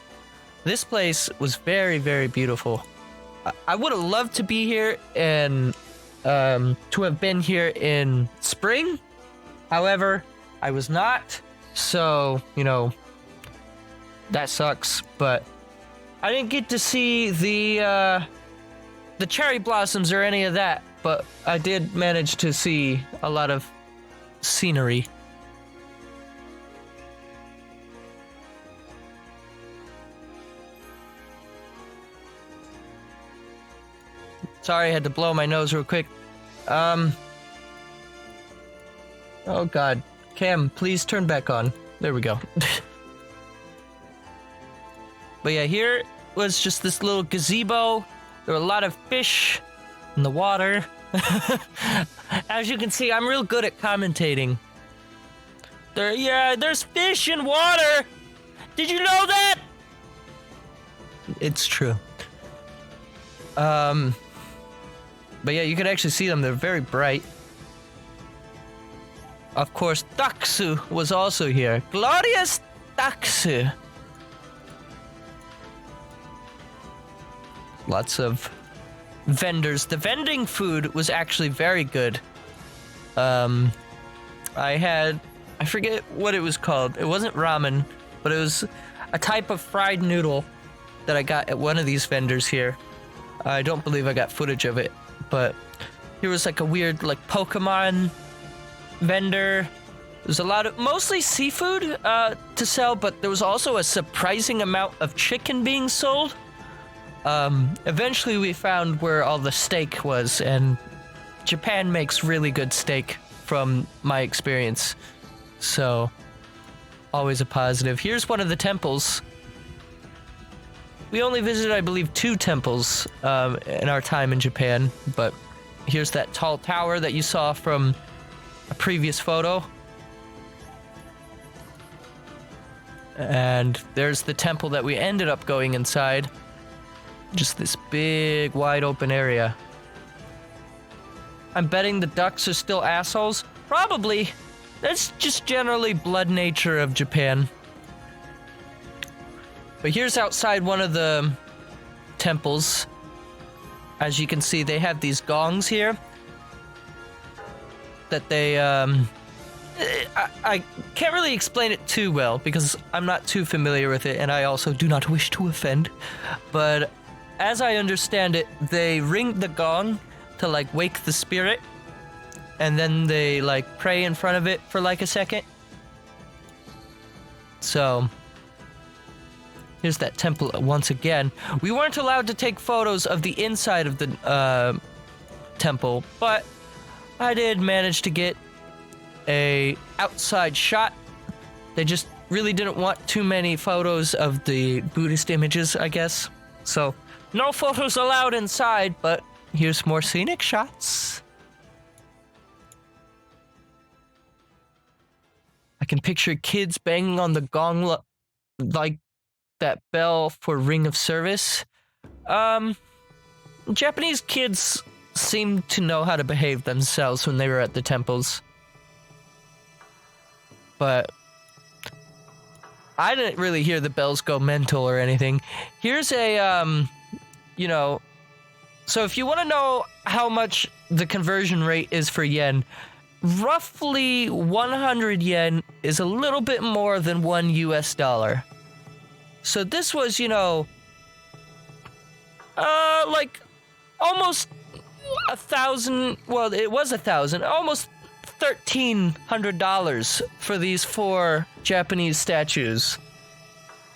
this place was very, very beautiful. I would have loved to be here and to have been here in spring. However, I was not, so, you know, that sucks, but I didn't get to see the cherry blossoms or any of that, but I did manage to see a lot of scenery. Sorry, I had to blow my nose real quick. Oh god. Cam, please turn back on. There we go. But yeah, here was just this little gazebo. There were a lot of fish in the water. As you can see, I'm real good at commentating. There's fish in water. Did you know that? It's true. But yeah, you can actually see them. They're very bright. Of course, Taksu was also here. Glorious Taksu. Lots of vendors. The vending food was actually very good. I forget what it was called. It wasn't ramen, but it was a type of fried noodle that I got at one of these vendors here. I don't believe I got footage of it, but here was like a weird like Pokemon vendor. There's a lot of mostly seafood to sell, but there was also a surprising amount of chicken being sold. Eventually we found where all the steak was, and Japan makes really good steak from my experience. So always a positive. Here's one of the temples. We only visited, I believe, 2 temples in our time in Japan, but here's that tall tower that you saw from a previous photo. And there's the temple that we ended up going inside. Just this big, wide open area. I'm betting the ducks are still assholes. Probably. That's just generally blood nature of Japan. But here's outside one of the temples. As you can see, they have these gongs here. That they, I can't really explain it too well because I'm not too familiar with it, and I also do not wish to offend. But as I understand it, they ring the gong to like wake the spirit, and then they like pray in front of it for like a second. So here's that temple once again. We weren't allowed to take photos of the inside of the temple, but I did manage to get a outside shot. They just really didn't want too many photos of the Buddhist images, I guess. So no photos allowed inside, but here's more scenic shots. I can picture kids banging on the gong like that bell for ring of service. Japanese kids seem to know how to behave themselves when they were at the temples. But I didn't really hear the bells go mental or anything. Here's a, you know, so if you want to know how much the conversion rate is for yen, roughly 100 yen is a little bit more than $1 US. So this was, you know, like almost 1,000, well, it was 1,000, almost $1,300 for these 4 Japanese statues.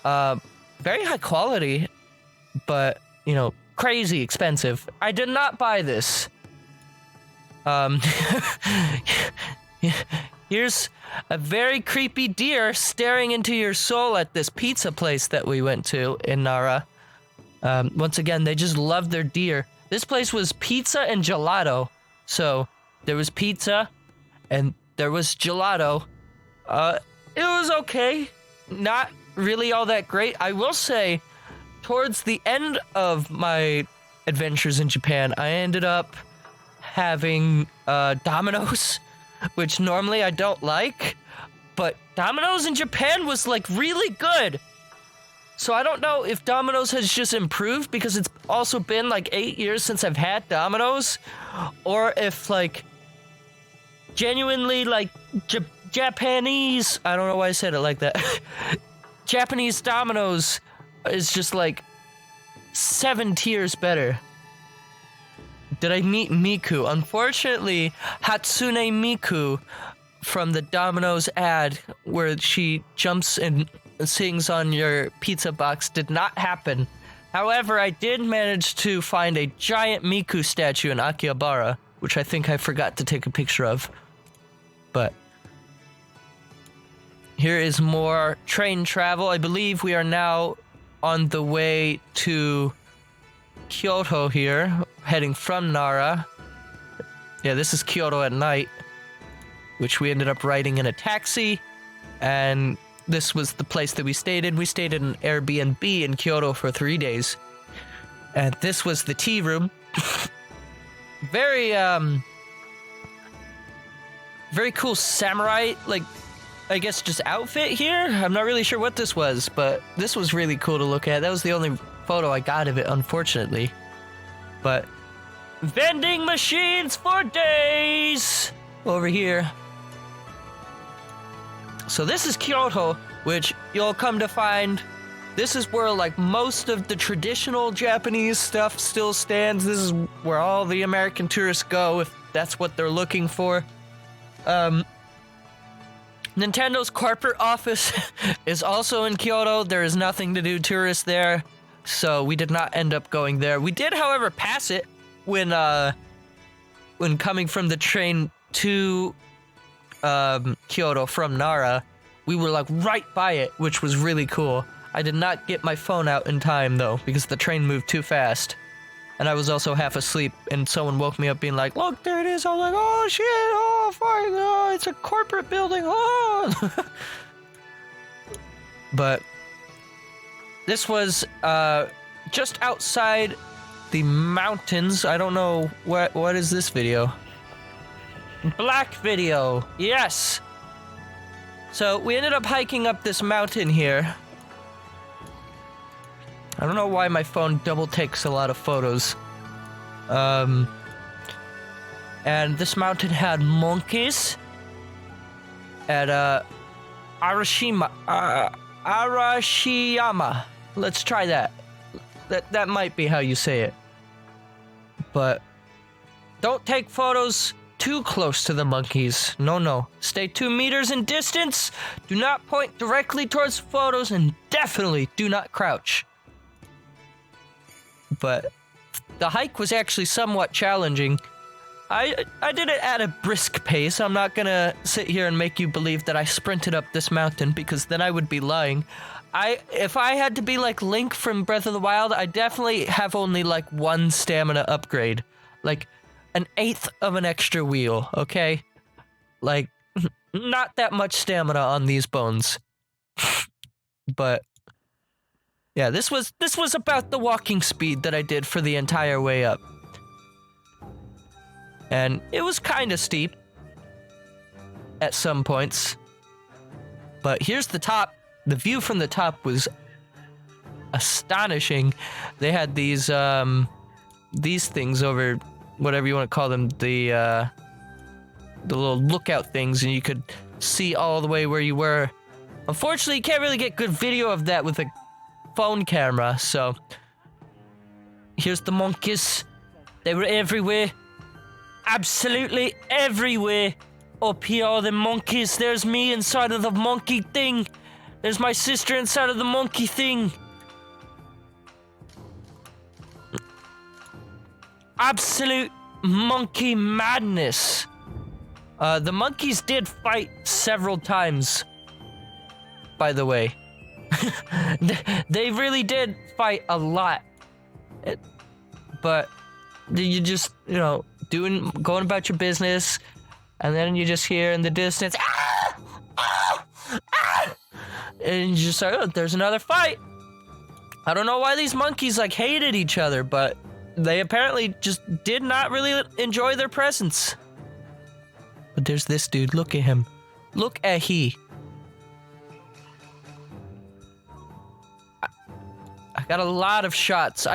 Very high quality, but, you know, crazy expensive. I did not buy this. Here's a very creepy deer staring into your soul at this pizza place that we went to in Nara. Once again, they just love their deer. This place was pizza and gelato. So there was pizza and there was gelato. It was okay. Not really all that great. I will say, towards the end of my adventures in Japan, I ended up having Domino's, which normally I don't like, but Domino's in Japan was like really good. So I don't know if Domino's has just improved because it's also been like 8 years since I've had Domino's, or if like genuinely like Japanese, I don't know why I said it like that, Japanese Domino's is just like 7 tiers better. Did I meet Miku? Unfortunately, Hatsune Miku from the Domino's ad where she jumps and sings on your pizza box did not happen. However, I did manage to find a giant Miku statue in Akihabara, which I think I forgot to take a picture of. But here is more train travel. I believe we are now on the way to Kyoto here, heading from Nara. Yeah, this is Kyoto at night, which we ended up riding in a taxi, and this was the place that we stayed in. We stayed in an Airbnb in Kyoto for 3 days, and this was the tea room. Very cool samurai, like, I guess just outfit here. I'm not really sure what this was, but this was really cool to look at. That was the only photo I got of it, unfortunately. But vending machines for days over here. So this is Kyoto, which you'll come to find, this is where like most of the traditional Japanese stuff still stands. This is where all the American tourists go if that's what they're looking for. Nintendo corporate office is also in Kyoto. There is nothing to do tourists there, so we did not end up going there. We did, however, pass it when coming from the train to Kyoto from Nara. we were like right by it, which was really cool. I did not get my phone out in time though, because the train moved too fast. And I was also half asleep, and someone woke me up being like, look, there it is. I was like, oh shit, oh fuck, oh, it's a corporate building, oh. But this was just outside the mountains. I don't know, what is this video? Black video, yes. So we ended up hiking up this mountain here. I don't know why my phone double takes a lot of photos. And this mountain had monkeys at Arashiyama. Let's try that. That might be how you say it. But don't take photos too close to the monkeys. No. Stay 2 meters in distance. Do not point directly towards photos, and definitely do not crouch. But the hike was actually somewhat challenging. I did it at a brisk pace. I'm not gonna sit here and make you believe that I sprinted up this mountain, because then I would be lying. If I had to be like Link from Breath of the Wild, I definitely have only like 1 stamina upgrade. Like 1/8 of an extra wheel, okay? Like, not that much stamina on these bones. But yeah, this was about the walking speed that I did for the entire way up. And it was kind of steep at some points. But here's the top. The view from the top was astonishing. They had these things over, whatever you want to call them, the little lookout things, and you could see all the way where you were. Unfortunately, you can't really get good video of that with a phone camera, so here's the monkeys. They were everywhere. Absolutely everywhere. Up here are the monkeys. There's me inside of the monkey thing. There's my sister inside of the monkey thing. Absolute monkey madness. The monkeys did fight several times, by the way. They really did fight a lot. But you just, going about your business, and then you just hear in the distance, ah! Ah! Ah! And you just say, oh, there's another fight. I don't know why these monkeys hated each other, but they apparently just did not really enjoy their presence. But there's this dude, look at him. Look at he. I got a lot of shots.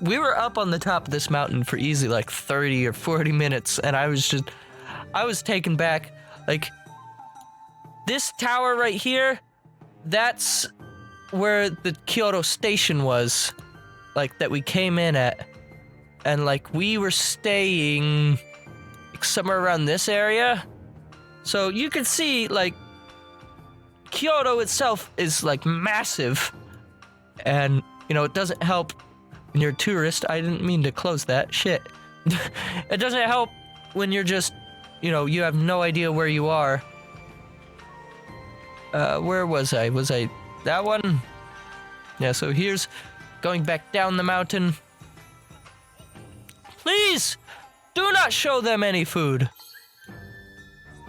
We were up on the top of this mountain for easy 30 or 40 minutes, and I was taken back. This tower right here, that's where the Kyoto station was, that we came in at. And we were staying somewhere around this area. So you can see Kyoto itself is massive. And, it doesn't help when you're a tourist. I didn't mean to close that. Shit. It doesn't help when you're just, you have no idea where you are. Where was I? Was I that one? Yeah, so here's going back down the mountain. Please, do not show them any food.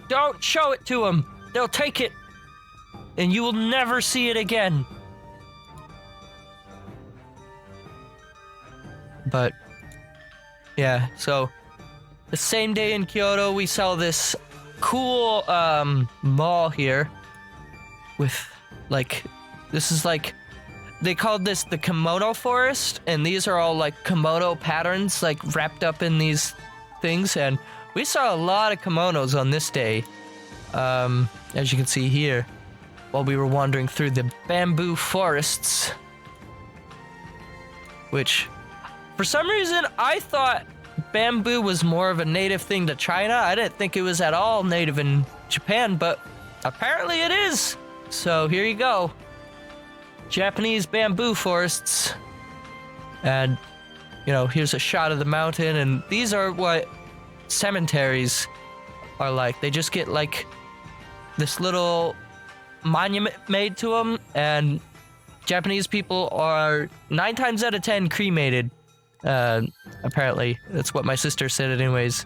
Don't show it to them. They'll take it, and you will never see it again. But, yeah, so the same day in Kyoto, we saw this cool mall here with, this is they called this the kimono forest, and these are all kimono patterns wrapped up in these things, and we saw a lot of kimonos on this day, as you can see here, while we were wandering through the bamboo forests, which, for some reason, I thought bamboo was more of a native thing to China. I didn't think it was at all native in Japan, but apparently it is. So here you go. Japanese bamboo forests. And, here's a shot of the mountain, and these are what cemeteries are like. They just get this little monument made to him, and Japanese people are 9 times out of 10 cremated. Apparently. That's what my sister said anyways.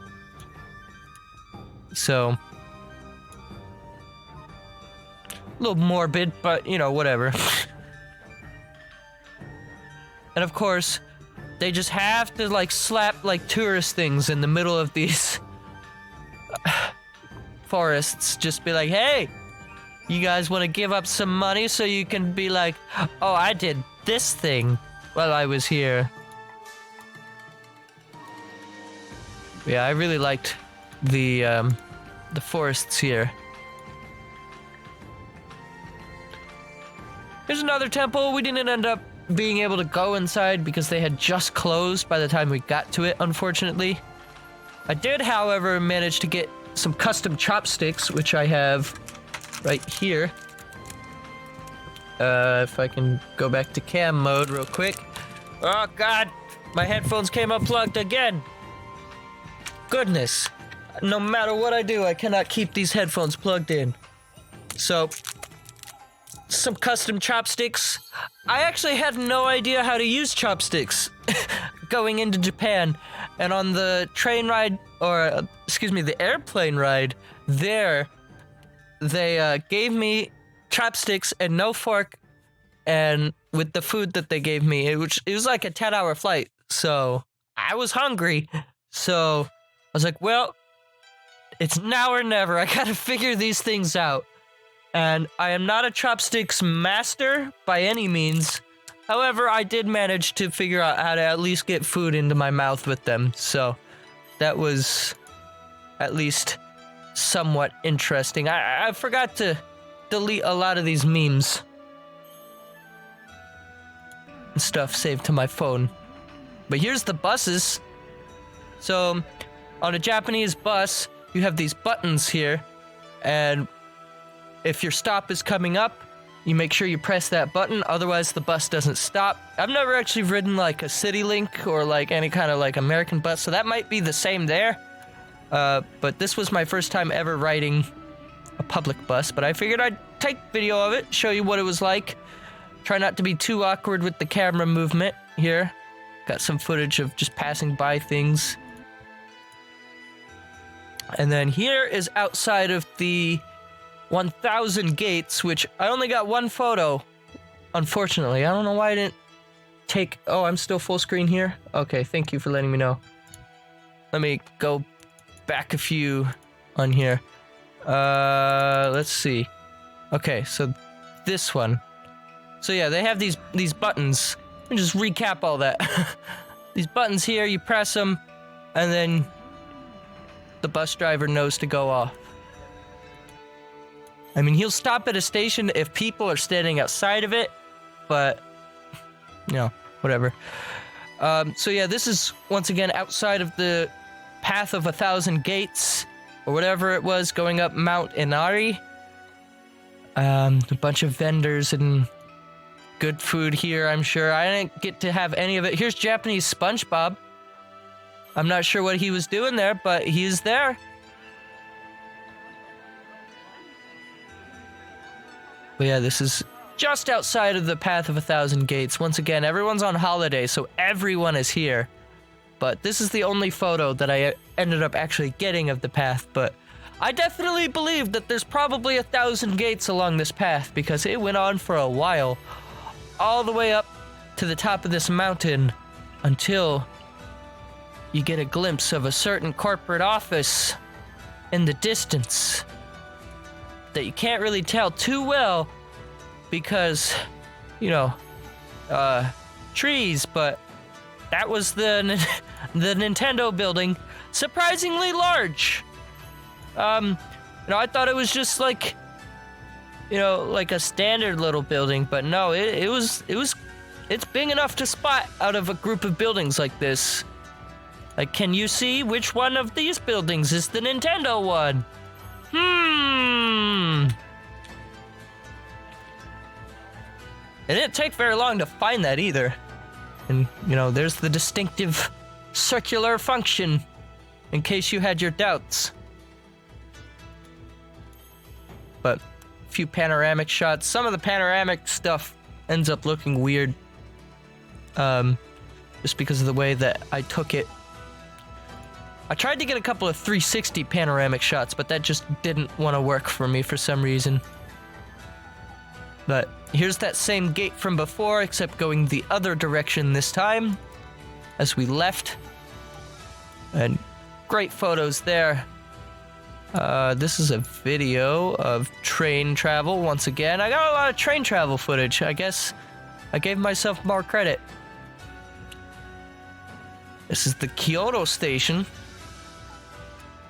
So, a little morbid, but, you know, whatever. And of course, they just have to, like, slap, like, tourist things in the middle of these forests. Just be like, hey, you guys want to give up some money so you can be like, oh, I did this thing while I was here. Yeah, I really liked the forests here. Here's another temple. We didn't end up being able to go inside because they had just closed by the time we got to it, unfortunately. I did, however, manage to get some custom chopsticks, which I have right here. If I can go back to cam mode real quick. Oh, God. My headphones came unplugged again. Goodness. No matter what I do, I cannot keep these headphones plugged in. So, some custom chopsticks. I actually had no idea how to use chopsticks going into Japan. And on the train ride, or excuse me, the airplane ride there, they gave me chopsticks and no fork, and with the food that they gave me, it was like a 10-hour flight, so I was hungry. So I was like, well, it's now or never. I gotta figure these things out. And I am not a chopsticks master by any means. However, I did manage to figure out how to at least get food into my mouth with them. So that was at least somewhat interesting. I forgot to delete a lot of these memes and stuff saved to my phone. But here's the buses. So on a Japanese bus, you have these buttons here, and if your stop is coming up, you make sure you press that button, otherwise the bus doesn't stop. I've never actually ridden like a City Link or like any kind of like American bus, so that might be the same there. But this was my first time ever riding a public bus, but I figured I'd take video of it, show you what it was like. Try not to be too awkward with the camera movement here. Got some footage of just passing by things. And then here is outside of the 1,000 gates, which I only got one photo, unfortunately. I don't know why I didn't take... Oh, I'm still full screen here? Okay, thank you for letting me know. Let me go back a few on here. Let's see. Okay, so this one. So yeah, they have these buttons. Let me just recap all that. These buttons here, you press them, and then the bus driver knows to go off. I mean, he'll stop at a station if people are standing outside of it, but, you know, whatever. So yeah, this is, once again, outside of the path of 1,000 gates, or whatever it was, going up Mount Inari. A bunch of vendors and good food here, I'm sure. I didn't get to have any of it. Here's Japanese SpongeBob. I'm not sure what he was doing there, but he's there. But yeah, this is just outside of the path of 1,000 gates. Once again, everyone's on holiday, so everyone is here. But this is the only photo that I ended up actually getting of the path, but I definitely believe that there's probably 1,000 gates along this path because it went on for a while, all the way up to the top of this mountain until you get a glimpse of a certain corporate office in the distance that you can't really tell too well because, you know, trees, but that was the Nintendo building, surprisingly large. You know, I thought it was just like, you know, like a standard little building, but no, it's big enough to spot out of a group of buildings like this. Like, can you see which one of these buildings is the Nintendo one? It didn't take very long to find that either. And, you know, there's the distinctive circular function, in case you had your doubts. But few panoramic shots. Some of the panoramic stuff ends up looking weird. Just because of the way that I took it. I tried to get a couple of 360 panoramic shots, but that just didn't want to work for me for some reason. But here's that same gate from before, except going the other direction this time, as we left. And great photos there. This is a video of train travel once again. I got a lot of train travel footage. I guess I gave myself more credit. This is the Kyoto station,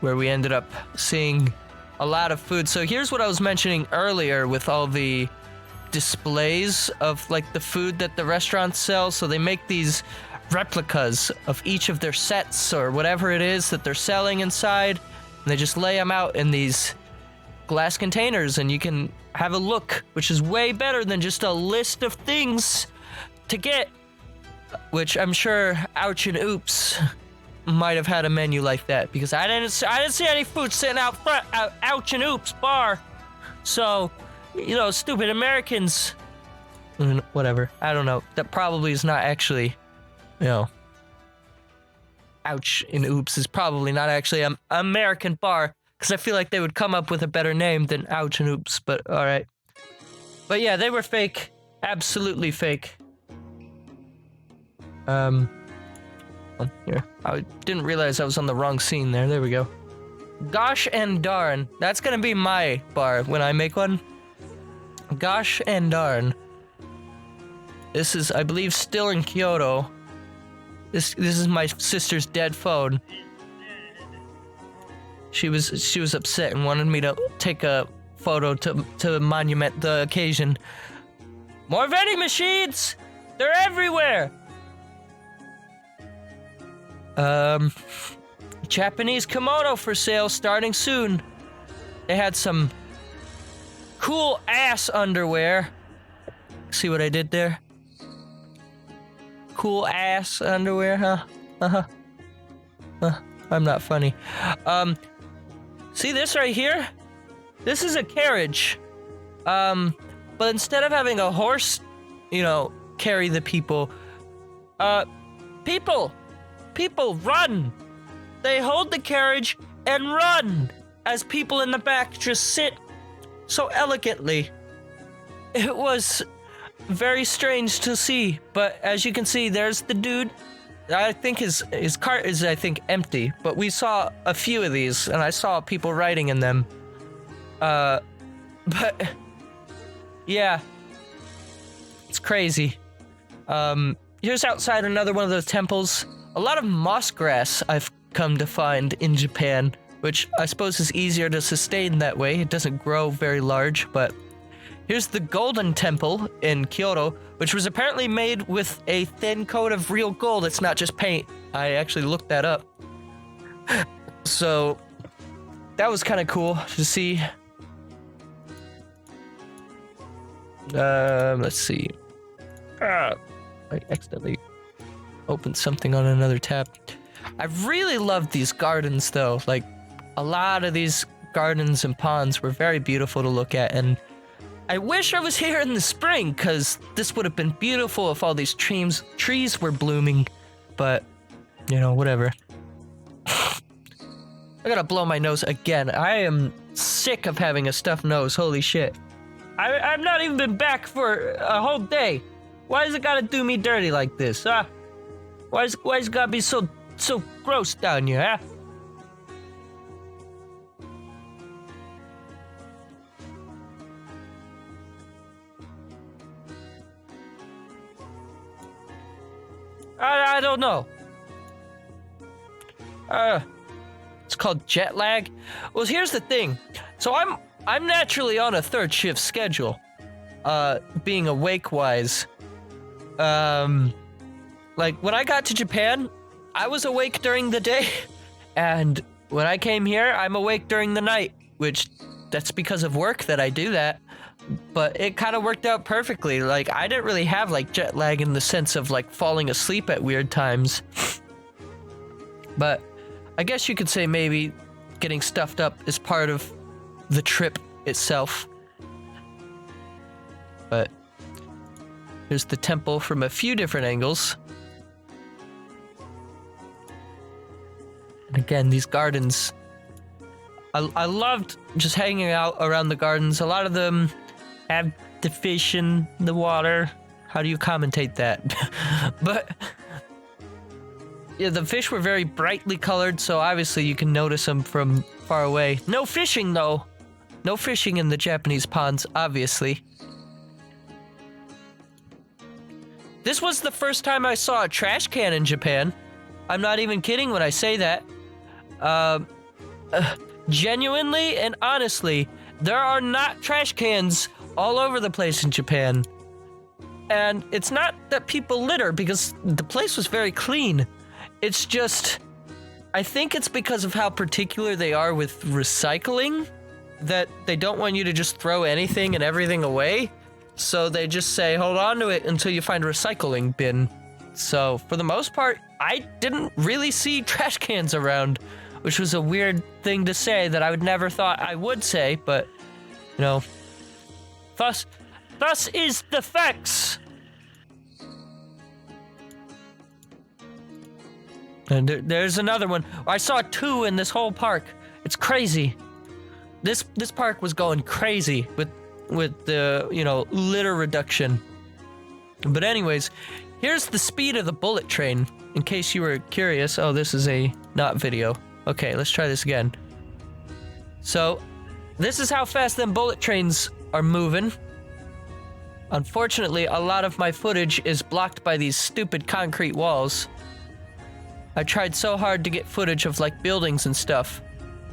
where we ended up seeing a lot of food. So here's what I was mentioning earlier with all the displays of like the food that the restaurants sell. So they make these replicas of each of their sets or whatever it is that they're selling inside. And they just lay them out in these glass containers and you can have a look, which is way better than just a list of things to get. Which I'm sure Ouch and Oops might have had a menu like that, because I didn't see any food sitting out front at Ouch and Oops bar. So, you know, stupid Americans, whatever. I don't know. That probably is not actually, you know, Ouch and Oops is probably not actually an American bar, because I feel like they would come up with a better name than Ouch and Oops. But all right. But yeah, they were fake. Absolutely fake. Here. I didn't realize I was on the wrong scene there. There we go. Gosh and darn. That's gonna be my bar when I make one. Gosh and darn. This is, I believe, still in Kyoto. This is my sister's dead phone. She was upset and wanted me to take a photo to monument the occasion. More vending machines! They're everywhere! Japanese kimono for sale starting soon. They had some cool ass underwear. See what I did there? Cool ass underwear, huh? I'm not funny. See this right here? This is a carriage. But instead of having a horse, you know, carry the people, people run. They hold the carriage and run as people in the back just sit so elegantly. It was very strange to see, but as you can see, there's the dude. I think his cart is, I think, empty, but we saw a few of these, and I saw people riding in them. But yeah, it's crazy. Here's outside another one of those temples. A lot of moss grass I've come to find in Japan, which I suppose is easier to sustain that way. It doesn't grow very large, but here's the Golden Temple in Kyoto, which was apparently made with a thin coat of real gold. It's not just paint. I actually looked that up. So that was kind of cool to see. Let's see. I accidentally opened something on another tab. I really loved these gardens though. Like, a lot of these gardens and ponds were very beautiful to look at, and I wish I was here in the spring, because this would have been beautiful if all these trees were blooming, but, you know, whatever. I gotta blow my nose again. I am sick of having a stuffed nose, holy shit. I've not even been back for a whole day. Why does it gotta do me dirty like this, huh? Why's it gotta be so gross down here, huh? I don't know. It's called jet lag. Well, here's the thing. So I'm naturally on a third shift schedule. Being awake-wise. Like, when I got to Japan, I was awake during the day, and when I came here, I'm awake during the night, which, that's because of work that I do that, but it kind of worked out perfectly. Like, I didn't really have, like, jet lag in the sense of, like, falling asleep at weird times, but I guess you could say maybe getting stuffed up is part of the trip itself. Here's the temple from a few different angles. And again, these gardens. I loved just hanging out around the gardens. A lot of them have the fish in the water. How do you commentate that? But yeah, the fish were very brightly colored, so obviously you can notice them from far away. No fishing, though. No fishing in the Japanese ponds, obviously. This was the first time I saw a trash can in Japan. I'm not even kidding when I say that. Genuinely and honestly, there are not trash cans all over the place in Japan. And it's not that people litter, because the place was very clean. It's just, I think it's because of how particular they are with recycling, that they don't want you to just throw anything and everything away. So they just say, hold on to it until you find a recycling bin. So for the most part, I didn't really see trash cans around, which was a weird thing to say that I would never thought I would say, but, you know, thus is the facts. And there's another one. I saw 2 in this whole park. It's crazy. This park was going crazy with the, you know, litter reduction. But anyways, here's the speed of the bullet train, in case you were curious. Oh, this is a not video. Okay, let's try this again. So, this is how fast them bullet trains are moving. Unfortunately, a lot of my footage is blocked by these stupid concrete walls. I tried so hard to get footage of, like, buildings and stuff.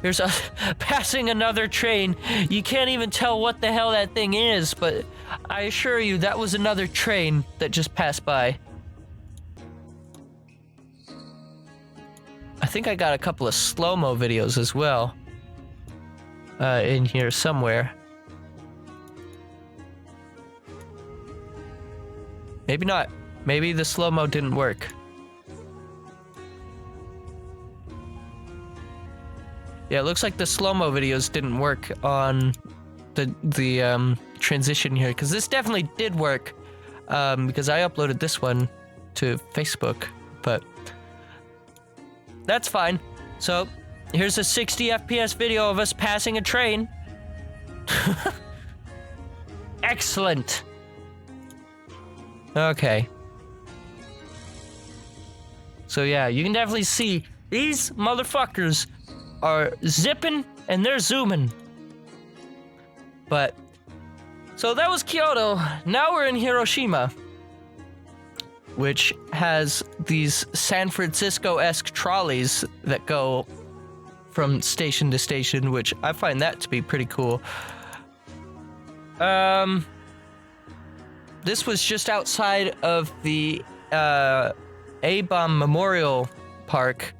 Here's us passing another train. You can't even tell what the hell that thing is, but I assure you that was another train that just passed by. I think I got a couple of slow-mo videos as well. In here somewhere. Maybe not. Maybe the slow-mo didn't work. Yeah, it looks like the slow-mo videos didn't work on the transition here, because this definitely did work, because I uploaded this one to Facebook, but that's fine. So, here's a 60 FPS video of us passing a train. Excellent. Okay. So yeah, you can definitely see these motherfuckers are zipping and they're zooming. But, so that was Kyoto. Now we're in Hiroshima, which has these San Francisco-esque trolleys that go from station to station, which I find that to be pretty cool. This was just outside of the A-Bomb Memorial Park,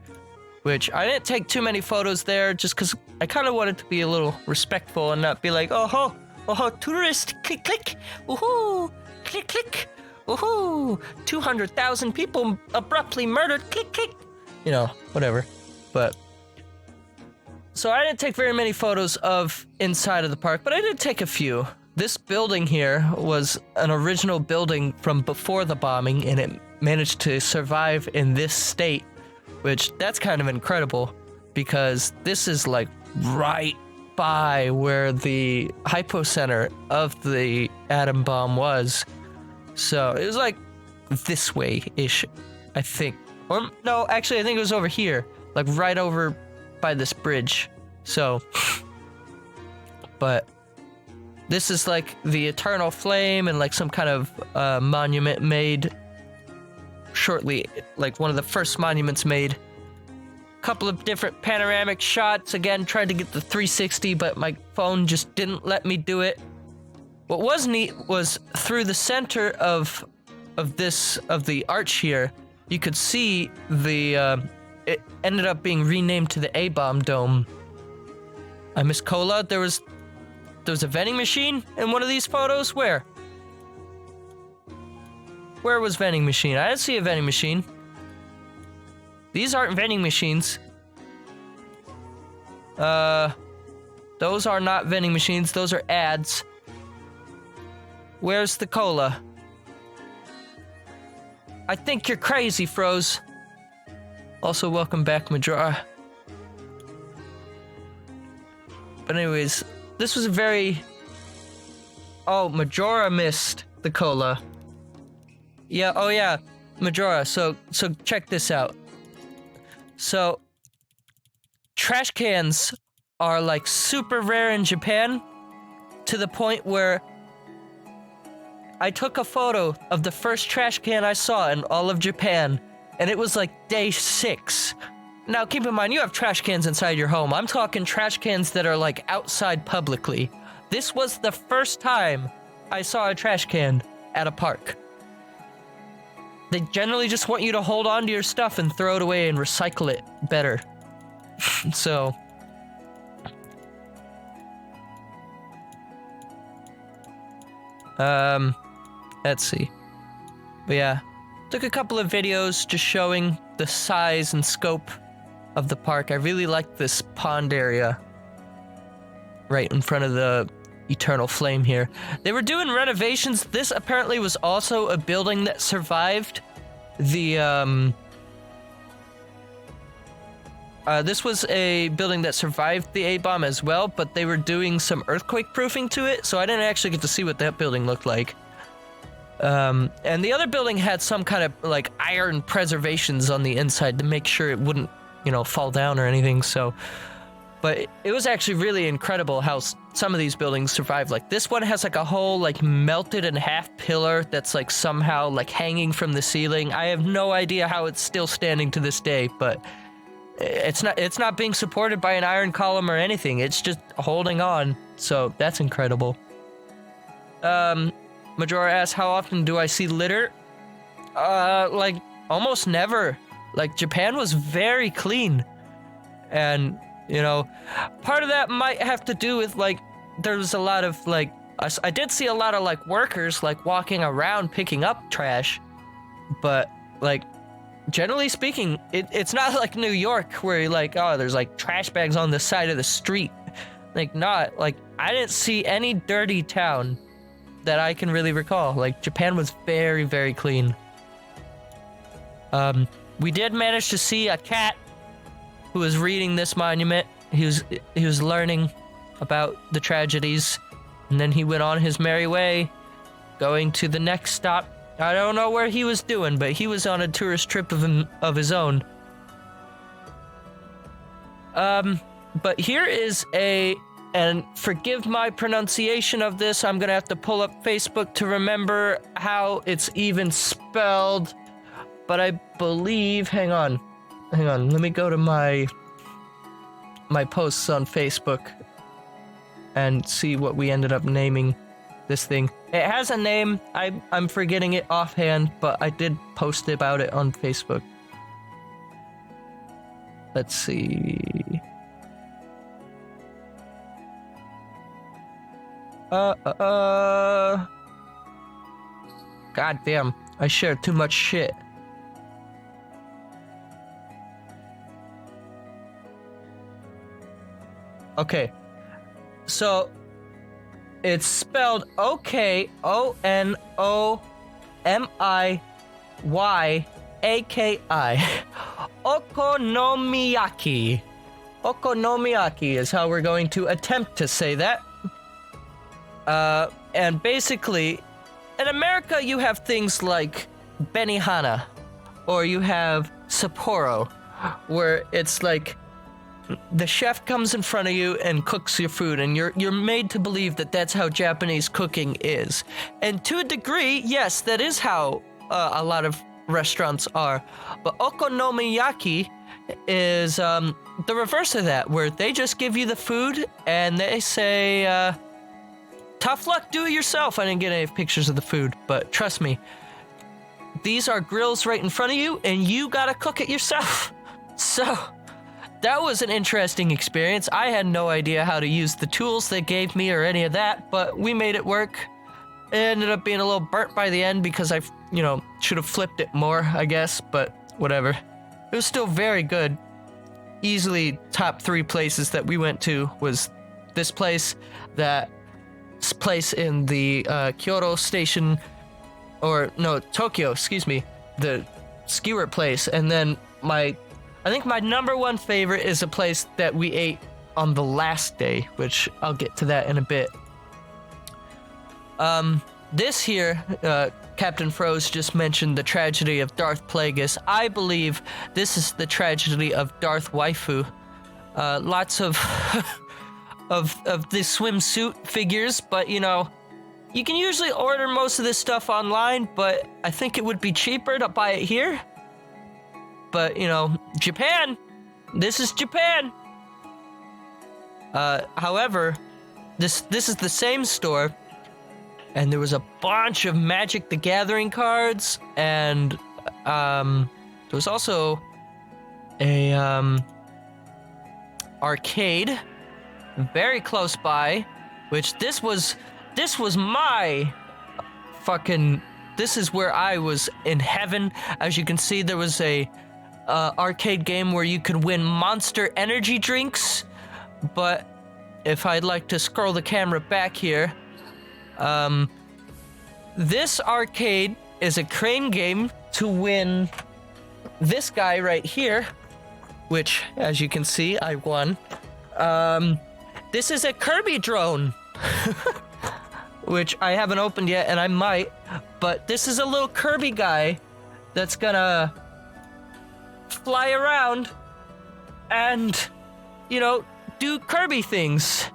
which I didn't take too many photos there just because I kind of wanted to be a little respectful and not be like, oh ho, tourist, click, click, woohoo, click, click, woohoo, 200,000 people abruptly murdered, click, click, you know, whatever. But, so I didn't take very many photos of inside of the park, but I did take a few. This building here was an original building from before the bombing, and it managed to survive in this state, which that's kind of incredible because this is like right by where the hypocenter of the atom bomb was. So it was like this way-ish, I think. Or no, actually I think it was over here, like right over by this bridge. So, but this is like the eternal flame and like some kind of monument made shortly, like one of the first monuments made. Couple of different panoramic shots. Again, tried to get the 360, but my phone just didn't let me do it. What was neat was through the center of the arch here, you could see the it ended up being renamed to the A-Bomb Dome. I miss cola. There was a vending machine in one of these photos. Where was vending machine? I didn't see a vending machine. These aren't vending machines. Those are not vending machines. Those are ads. Where's the cola? I think you're crazy, Froze. Also, welcome back, Majora. But anyways, this was a very... Oh, Majora missed the cola. Yeah, oh yeah, Majora, so check this out. So, trash cans are like super rare in Japan to the point where I took a photo of the first trash can I saw in all of Japan, and it was like day 6. Now, keep in mind, you have trash cans inside your home. I'm talking trash cans that are like outside publicly. This was the first time I saw a trash can at a park. They generally just want you to hold on to your stuff and throw it away and recycle it better. So... let's see. But yeah, took a couple of videos just showing the size and scope of the park. I really like this pond area right in front of the Eternal Flame here. They were doing renovations. This apparently was also a building that survived the, this was a building that survived the A-bomb as well, but they were doing some earthquake proofing to it, so I didn't actually get to see what that building looked like. And the other building had some kind of, like, iron preservations on the inside to make sure it wouldn't, you know, fall down or anything, so... But it was actually really incredible how some of these buildings survived. Like, this one has, like, a whole, like, melted in half pillar that's, like, somehow, like, hanging from the ceiling. I have no idea how it's still standing to this day, but... It's not being supported by an iron column or anything. It's just holding on. So that's incredible. Majora asks, how often do I see litter? Like almost never. Like Japan was very clean. And, you know, part of that might have to do with like, there's a lot of like, I did see a lot of like workers like walking around picking up trash. But like, generally speaking, it's not like New York where you're like, oh, there's like trash bags on the side of the street. Like, not like I didn't see any dirty town that I can really recall. Like, Japan was very, very clean. We did manage to see a cat who was reading this monument. He was learning about the tragedies, and then he went on his merry way, going to the next stop. I don't know where he was doing, but he was on a tourist trip of his own. But here is and forgive my pronunciation of this, I'm gonna have to pull up Facebook to remember how it's even spelled. But I believe, hang on, let me go to my posts on Facebook and see what we ended up naming this thing. It has a name. I'm forgetting it offhand, but I did post about it on Facebook. Let's see. God damn, I share too much shit. Okay. So it's spelled Okonomiyaki. Okonomiyaki. Okonomiyaki is how we're going to attempt to say that. And basically, in America, you have things like Benihana, or you have Sapporo, where it's like the chef comes in front of you and cooks your food, and you're made to believe that that's how Japanese cooking is. And to a degree, yes, that is how a lot of restaurants are. But okonomiyaki is the reverse of that, where they just give you the food and they say, tough luck, do it yourself. I didn't get any pictures of the food, but trust me, these are grills right in front of you, and you gotta cook it yourself. So that was an interesting experience. I had no idea how to use the tools they gave me or any of that, but we made it work. It ended up being a little burnt by the end because I, should have flipped it more, I guess, but whatever. It was still very good. Easily top 3 places that we went to was this place, that place in the Kyoto station, or no, Tokyo, excuse me, the skewer place, and then I think my number one favorite is a place that we ate on the last day, which I'll get to that in a bit. This here, Captain Froze just mentioned the tragedy of Darth Plagueis. I believe this is the tragedy of Darth Waifu. Lots of of the swimsuit figures, but you know, you can usually order most of this stuff online, but I think it would be cheaper to buy it here. But you know, Japan, this is Japan. However, this is the same store, and there was a bunch of Magic the Gathering cards, and there was also a arcade very close by, which this was my fucking, this is where I was in heaven. As you can see, there was a arcade game where you could win Monster Energy drinks. But if I'd like to scroll the camera back here, this arcade is a crane game to win this guy right here, which, as you can see, I won. This is a Kirby drone, which I haven't opened yet, and I might, but this is a little Kirby guy that's gonna fly around and, you know, do Kirby things.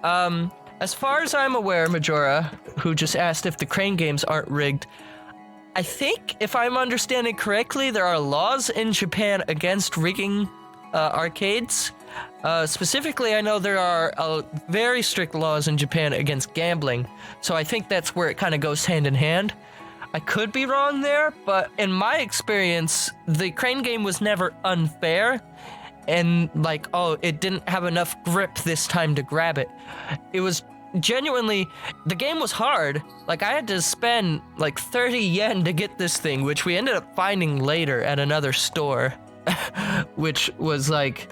As far as I'm aware, Majora, who just asked if the crane games aren't rigged, I think, if I'm understanding correctly, there are laws in Japan against rigging arcades. Specifically, I know there are very strict laws in Japan against gambling, so I think that's where it kind of goes hand in hand. I could be wrong there, but in my experience, the crane game was never unfair, and like, oh, it didn't have enough grip this time to grab it. It was genuinely, the game was hard. Like, I had to spend like 30 yen to get this thing, which we ended up finding later at another store, which was like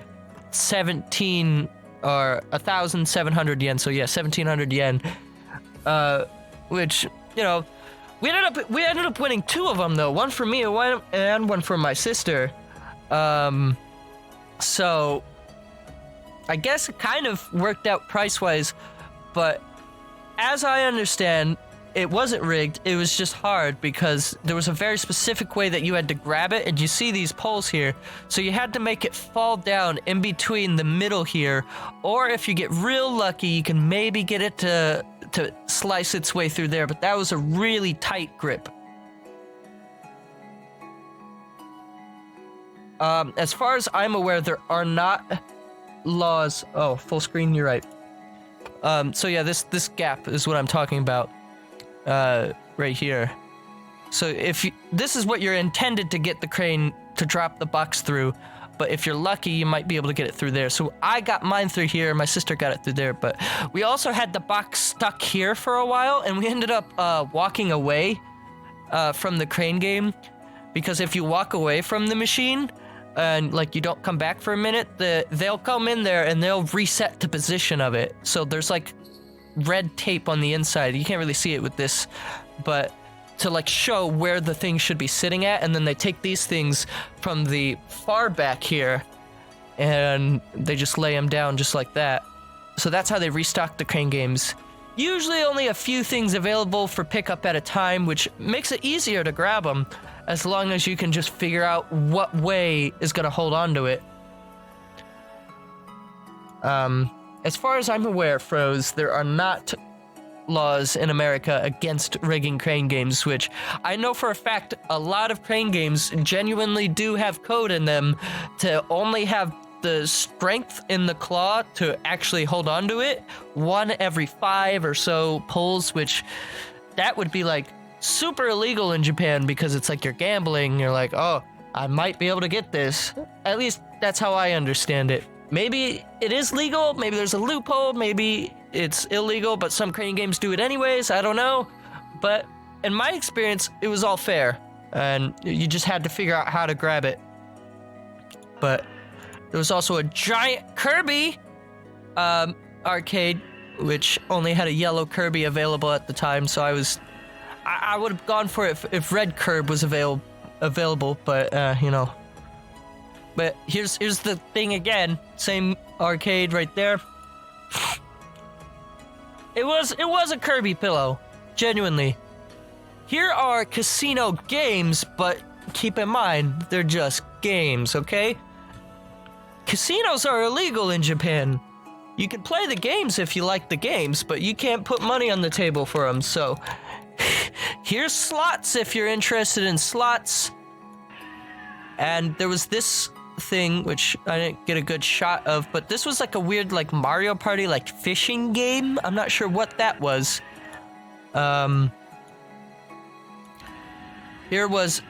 1,700 yen. So yeah, 1,700 yen. Which, you know, we ended up winning two of them though. One for me and one for my sister. So I guess it kind of worked out price-wise, but as I understand, it wasn't rigged. It was just hard because there was a very specific way that you had to grab it, and you see these poles here, so you had to make it fall down in between the middle here, or if you get real lucky, you can maybe get it to slice its way through there, but that was a really tight grip. As far as I'm aware, there are not laws. Oh, full screen, you're right. So yeah, this gap is what I'm talking about, right here. So this is what you're intended to get the crane to drop the box through, but if you're lucky, you might be able to get it through there. So I got mine through here, my sister got it through there, but we also had the box stuck here for a while, and we ended up walking away from the crane game, because if you walk away from the machine, and like you don't come back for a minute, they'll come in there and they'll reset the position of it. So there's like red tape on the inside. You can't really see it with this, but to like show where the thing should be sitting at, and then they take these things from the far back here and they just lay them down just like that. So that's how they restock the crane games. Usually only a few things available for pickup at a time, which makes it easier to grab them, as long as you can just figure out what way is going to hold on to it. As far as I'm aware, Froze, there are not laws in America against rigging crane games, which I know for a fact a lot of crane games genuinely do have code in them to only have the strength in the claw to actually hold on to it, 1 every 5 or so pulls, which that would be like super illegal in Japan, because it's like you're gambling. You're like, oh, I might be able to get this. At least that's how I understand it. Maybe it is legal, maybe there's a loophole, maybe it's illegal, but some crane games do it anyways, I don't know. But in my experience, it was all fair, and you just had to figure out how to grab it. But there was also a giant Kirby arcade, which only had a yellow Kirby available at the time, so I was I would have gone for it if red curb was available, but you know. But here's the thing again. Same arcade right there. It was a Kirby pillow, genuinely. Here are casino games, but keep in mind they're just games, okay? Casinos are illegal in Japan. You can play the games if you like the games, but you can't put money on the table for them. So here's slots if you're interested in slots. And there was this thing which I didn't get a good shot of, but this was like a weird like Mario Party like fishing game. I'm not sure what that was. Here was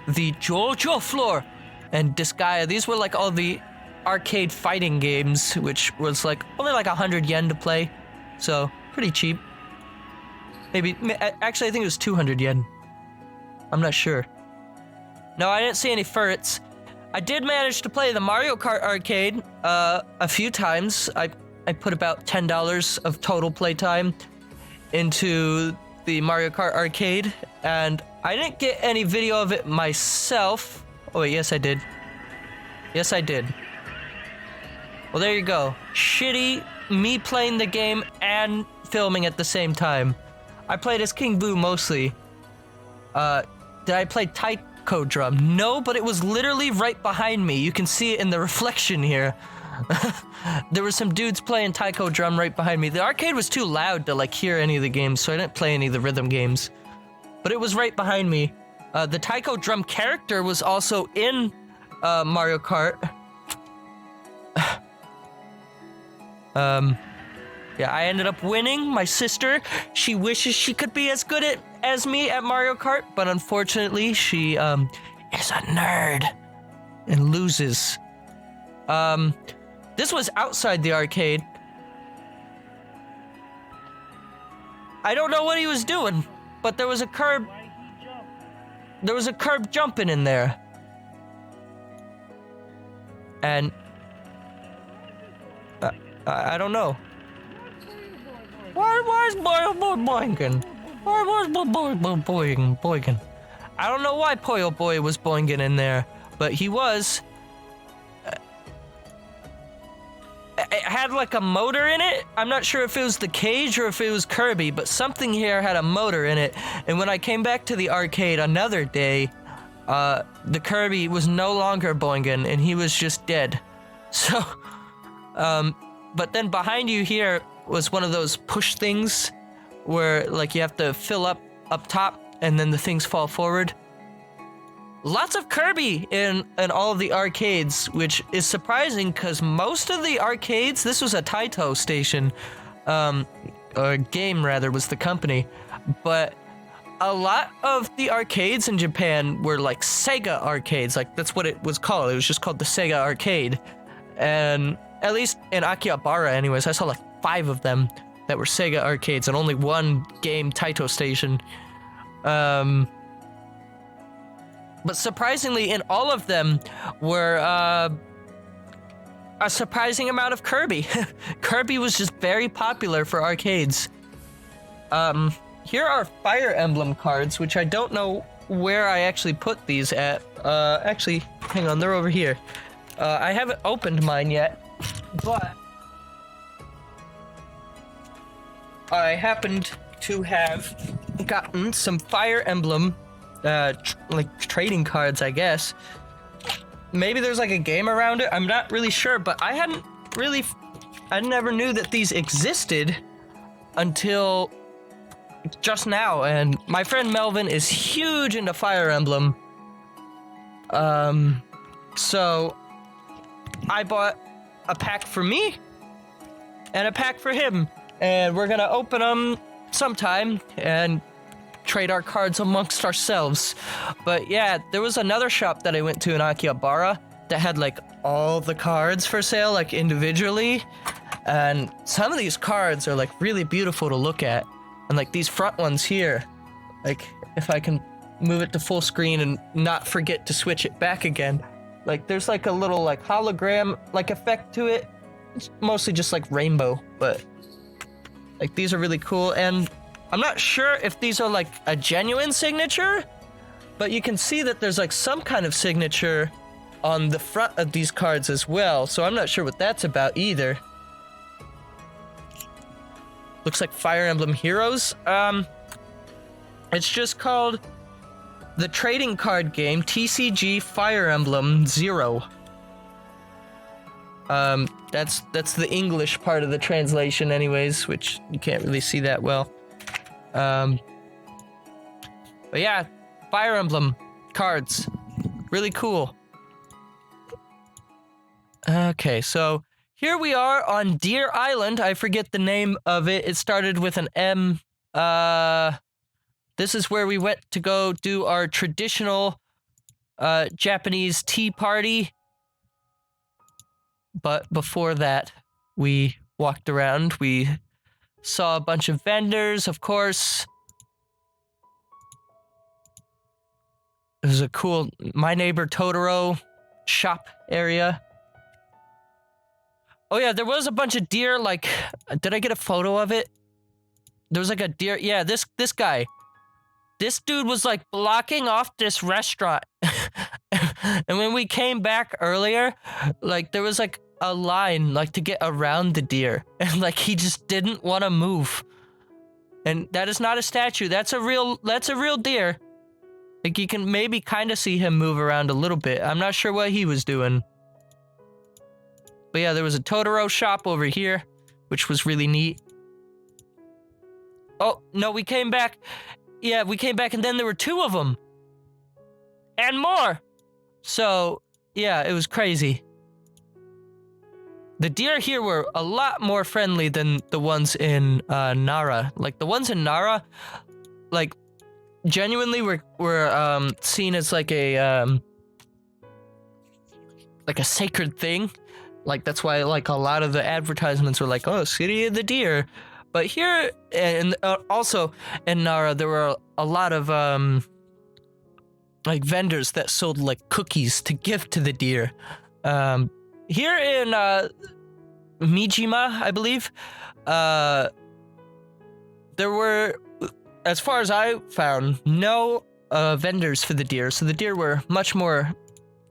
the JoJo floor and Disgaea. These were like all the arcade fighting games, which was like only like 100 yen to play, so pretty cheap. Maybe, actually I think it was 200 yen. I'm not sure. No, I didn't see any ferrets. I did manage to play the Mario Kart arcade a few times. I put about $10 of total playtime into the Mario Kart arcade, and I didn't get any video of it myself. Oh wait, yes I did. Yes I did. Well, there you go. Shitty me playing the game and filming at the same time. I played as King Boo mostly. Did I play Taiko Drum? No, but it was literally right behind me. You can see it in the reflection here. There were some dudes playing Taiko Drum right behind me. The arcade was too loud to like hear any of the games, so I didn't play any of the rhythm games. But it was right behind me. The Taiko Drum character was also in Mario Kart. Yeah, I ended up winning. My sister, she wishes she could be as good as me at Mario Kart, but unfortunately, she is a nerd and loses. This was outside the arcade. I don't know what he was doing, but there was a curb. There was a curb jumping in there. And I don't know. Why is Boy boinging? Why was Boy boinging? I don't know why Poyo Boy was boinging in there, but he was. It had like a motor in it. I'm not sure if it was the cage or if it was Kirby, but something here had a motor in it. And when I came back to the arcade another day, the Kirby was no longer boinging and he was just dead. So, but then behind you here was one of those push things where like you have to fill up top and then the things fall forward. Lots of Kirby in all of the arcades, which is surprising because most of the arcades, this was a Taito station, or game rather was the company, but a lot of the arcades in Japan were like Sega arcades, like that's what it was called. It was just called the Sega arcade. And at least in Akihabara anyways, I saw like 5 of them that were Sega arcades and only one game Taito station. But surprisingly, in all of them were a surprising amount of Kirby. Kirby was just very popular for arcades. Here are Fire Emblem cards, which I don't know where I actually put these at. Actually, hang on, they're over here. I haven't opened mine yet, but I happened to have gotten some Fire Emblem like trading cards, I guess. Maybe there's like a game around it. I'm not really sure, but I never knew that these existed until just now. And my friend Melvin is huge into Fire Emblem. So I bought a pack for me and a pack for him, and we're gonna open them sometime and trade our cards amongst ourselves. But yeah, there was another shop that I went to in Akihabara that had like all the cards for sale, like individually, and some of these cards are like really beautiful to look at. And like these front ones here, like if I can move it to full screen and not forget to switch it back again, like there's like a little like hologram like effect to it. It's mostly just like rainbow, but like these are really cool. And I'm not sure if these are like a genuine signature, but you can see that there's like some kind of signature on the front of these cards as well, so I'm not sure what that's about either. Looks like Fire Emblem Heroes. It's just called the trading card game TCG Fire Emblem Zero. That's the English part of the translation anyways, which you can't really see that well. But yeah, Fire Emblem cards. Really cool. Okay, so here we are on Deer Island. I forget the name of it. It started with an M. This is where we went to go do our traditional Japanese tea party. But before that, we walked around. We saw a bunch of vendors, of course. It was a cool My Neighbor Totoro shop area. Oh yeah, there was a bunch of deer, like, did I get a photo of it? There was like a deer, yeah, this guy. This dude was like blocking off this restaurant. And when we came back earlier, like there was like a line like to get around the deer. And like he just didn't want to move. And that is not a statue, that's a real deer. Like you can maybe kind of see him move around a little bit. I'm not sure what he was doing. But yeah, there was a Totoro shop over here, which was really neat. Oh, no, we came back. Yeah, we came back and then there were two of them. And more. So, yeah, it was crazy. The deer here were a lot more friendly than the ones in Nara. Like, the ones in Nara, like, genuinely were seen as like a sacred thing. Like, that's why, like, a lot of the advertisements were like, oh, City of the Deer. But here, and also in Nara, there were a lot of, like, vendors that sold, like, cookies to give to the deer. Here in, Mijima, I believe, there were, as far as I found, no, vendors for the deer. So the deer were much more...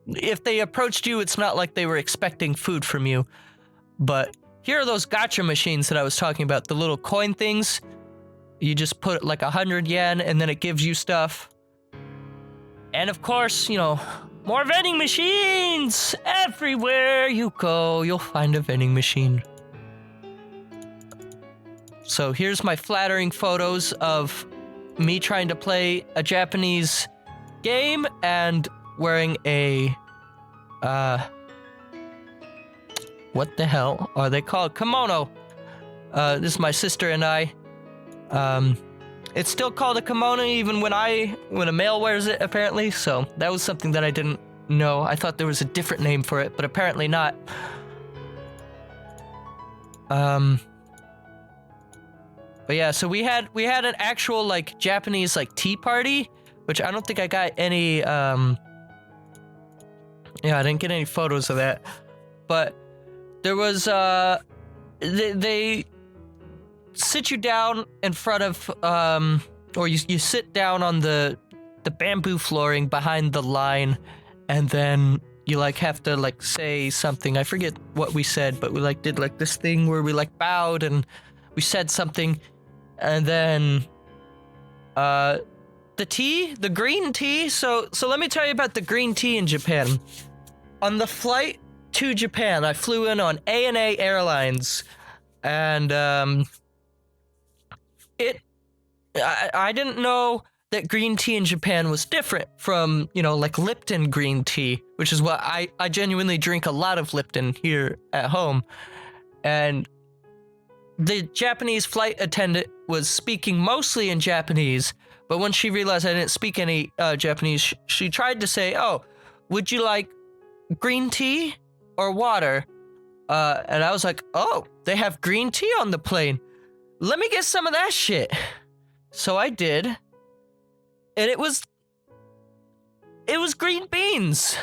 If they approached you, it's not like they were expecting food from you. But here are those gacha machines that I was talking about, the little coin things. You just put like 100 yen and then it gives you stuff. And of course, you know, more vending machines! Everywhere you go, you'll find a vending machine. So here's my flattering photos of me trying to play a Japanese game and wearing a, what the hell are they called? Kimono. This is my sister and I. It's still called a kimono even when a male wears it, apparently. So that was something that I didn't know. I thought there was a different name for it, but apparently not. But yeah, so we had an actual like Japanese like tea party, which I don't think I got any, yeah, I didn't get any photos of that, but there was, they sit you down in front of, or you sit down on the bamboo flooring behind the line, and then you like have to like say something. I forget what we said, but we like did like this thing where we like bowed and we said something, and then, the green tea. So let me tell you about the green tea in Japan. On the flight to Japan, I flew in on ANA Airlines, and I didn't know that green tea in Japan was different from, you know, like Lipton green tea, which is what I genuinely drink a lot of Lipton here at home. And the Japanese flight attendant was speaking mostly in Japanese, but when she realized I didn't speak any Japanese, she tried to say, oh, would you like green tea or water? And I was like, oh, they have green tea on the plane. Let me get some of that shit. So I did. And it was green beans.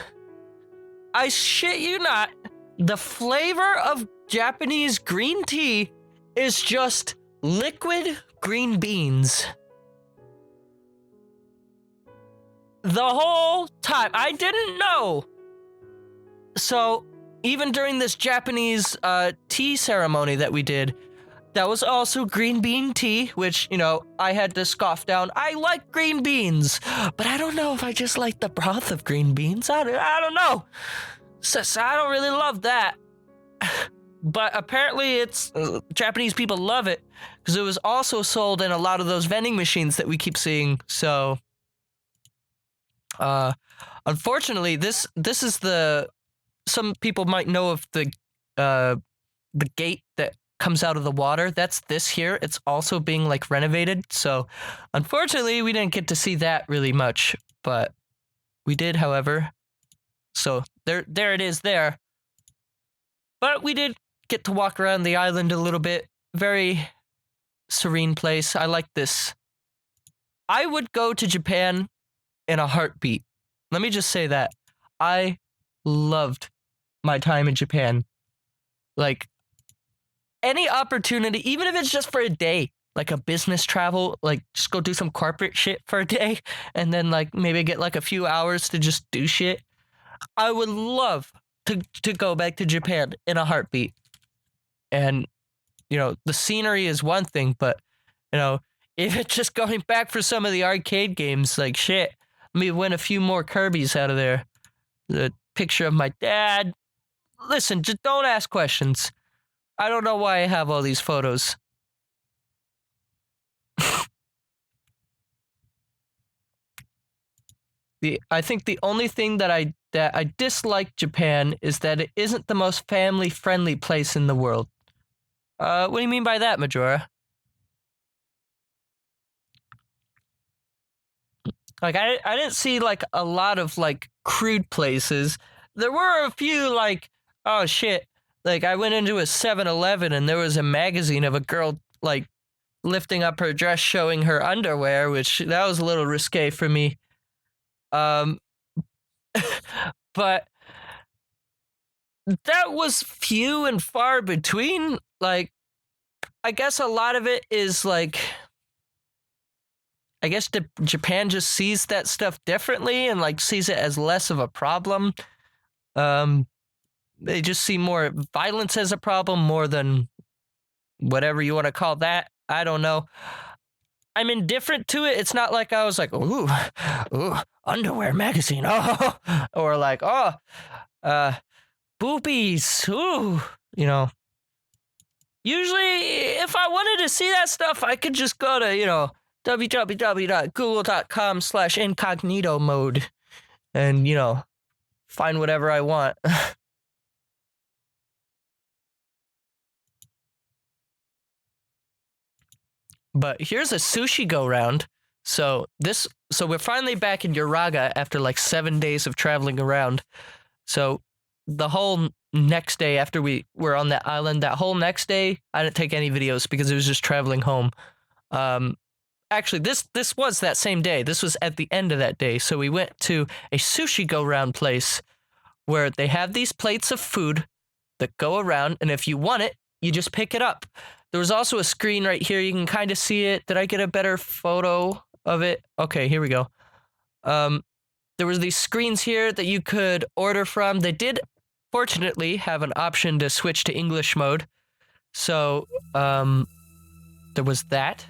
I shit you not. The flavor of Japanese green tea is just liquid green beans. The whole time. I didn't know. So, even during this Japanese tea ceremony that we did, that was also green bean tea, which, you know, I had to scoff down. I like green beans, but I don't know if I just like the broth of green beans. I don't know. So I don't really love that. But apparently it's Japanese people love it because it was also sold in a lot of those vending machines that we keep seeing. So unfortunately this is some people might know of the gate that comes out of the water. That's this here. It's also being like renovated. So unfortunately we didn't get to see that really much, but we did, however. So there it is there. But we did get to walk around the island a little bit. Very serene place. I like this. I would go to Japan in a heartbeat. Let me just say that. I loved my time in Japan. Like, any opportunity, even if it's just for a day, like a business travel, like just go do some corporate shit for a day and then like maybe get like a few hours to just do shit. I would love to go back to Japan in a heartbeat. And, you know, the scenery is one thing, but, you know, if it's just going back for some of the arcade games, like shit, let me win a few more Kirby's out of there. The picture of my dad. Listen, just don't ask questions. I don't know why I have all these photos. I think the only thing that I dislike Japan is that it isn't the most family-friendly place in the world. What do you mean by that, Majora? Like, I didn't see, like, a lot of, like, crude places. There were a few, like, oh, shit. Like, I went into a 7-Eleven and there was a magazine of a girl, like, lifting up her dress showing her underwear, which, that was a little risque for me. But that was few and far between. Like, I guess a lot of it is, like... I guess Japan just sees that stuff differently and like sees it as less of a problem. They just see more violence as a problem more than whatever you want to call that. I don't know. I'm indifferent to it. It's not like I was like, ooh, underwear magazine, oh, or like, boobies, ooh, you know. Usually, if I wanted to see that stuff, I could just go to, you know, www.google.com/incognito mode and, you know, find whatever I want. But here's a sushi go round. So we're finally back in Uraga after like 7 days of traveling around. So the whole next day after we were on that island, that whole next day, I didn't take any videos because it was just traveling home. Actually, this was that same day. This was at the end of that day. So we went to a sushi go-round place where they have these plates of food that go around, and if you want it, you just pick it up. There was also a screen right here. You can kind of see it. Did I get a better photo of it? Okay, here we go. There was these screens here that you could order from. They did, fortunately, have an option to switch to English mode. So, there was that.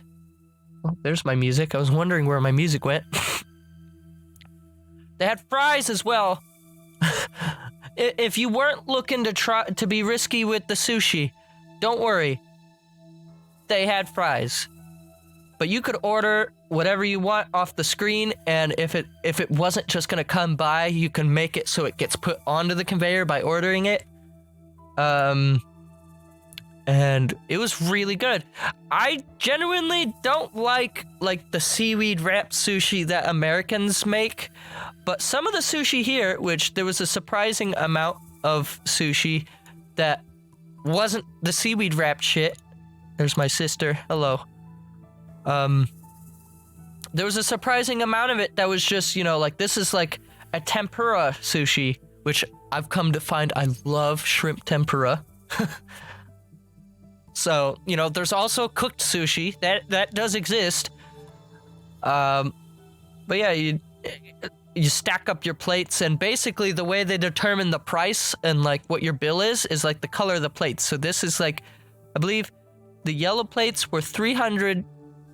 Oh, there's my music. I was wondering where my music went. They had fries as well. If you weren't looking to be risky with the sushi, don't worry. They had fries. But you could order whatever you want off the screen, and if it wasn't just gonna come by, you can make it so it gets put onto the conveyor by ordering it. And it was really good. I genuinely don't like the seaweed wrapped sushi that Americans make, but some of the sushi here, which there was a surprising amount of sushi that wasn't the seaweed wrapped shit. There's my sister. Hello. There was a surprising amount of it that was just, you know, like this is like a tempura sushi, which I've come to find I love shrimp tempura. So, you know, there's also cooked sushi. That does exist. But yeah, you stack up your plates, and basically the way they determine the price and like what your bill is like the color of the plates. So this is like, I believe the yellow plates were 300.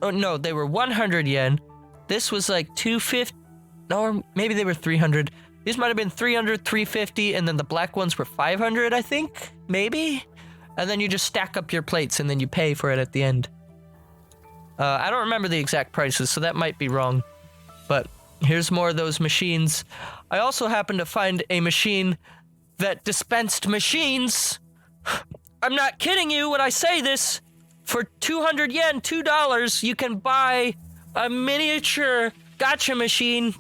Oh no, they were 100 yen. This was like 250, or maybe they were 300. These might have been 300, 350, and then the black ones were 500, I think, maybe. And then you just stack up your plates and then you pay for it at the end. I don't remember the exact prices, so that might be wrong. But here's more of those machines. I also happened to find a machine that dispensed machines. I'm not kidding you when I say this. For 200 yen, $2, you can buy a miniature gacha machine.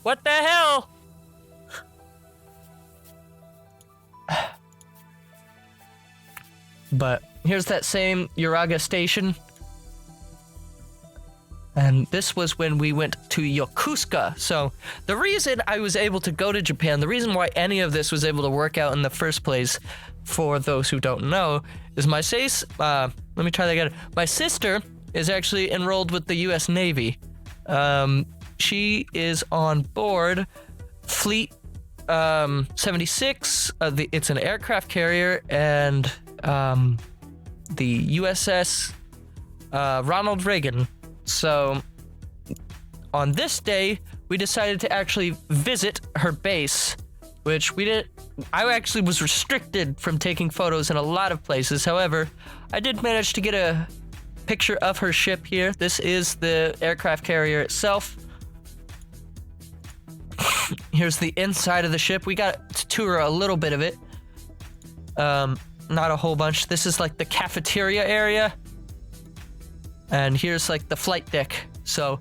What the hell? But here's that same Uraga station. And this was when we went to Yokosuka. So the reason I was able to go to Japan, the reason why any of this was able to work out in the first place, for those who don't know, is my let me try that again. My sister is actually enrolled with the U.S. Navy. She is on board Fleet 76. It's an aircraft carrier, and the USS Ronald Reagan. So on this day, we decided to actually visit her base, which we didn't. I actually was restricted from taking photos in a lot of places. However, I did manage to get a picture of her ship here. This is the aircraft carrier itself. Here's the inside of the ship. We got to tour a little bit of it. Not a whole bunch. This is like the cafeteria area. And here's like the flight deck. So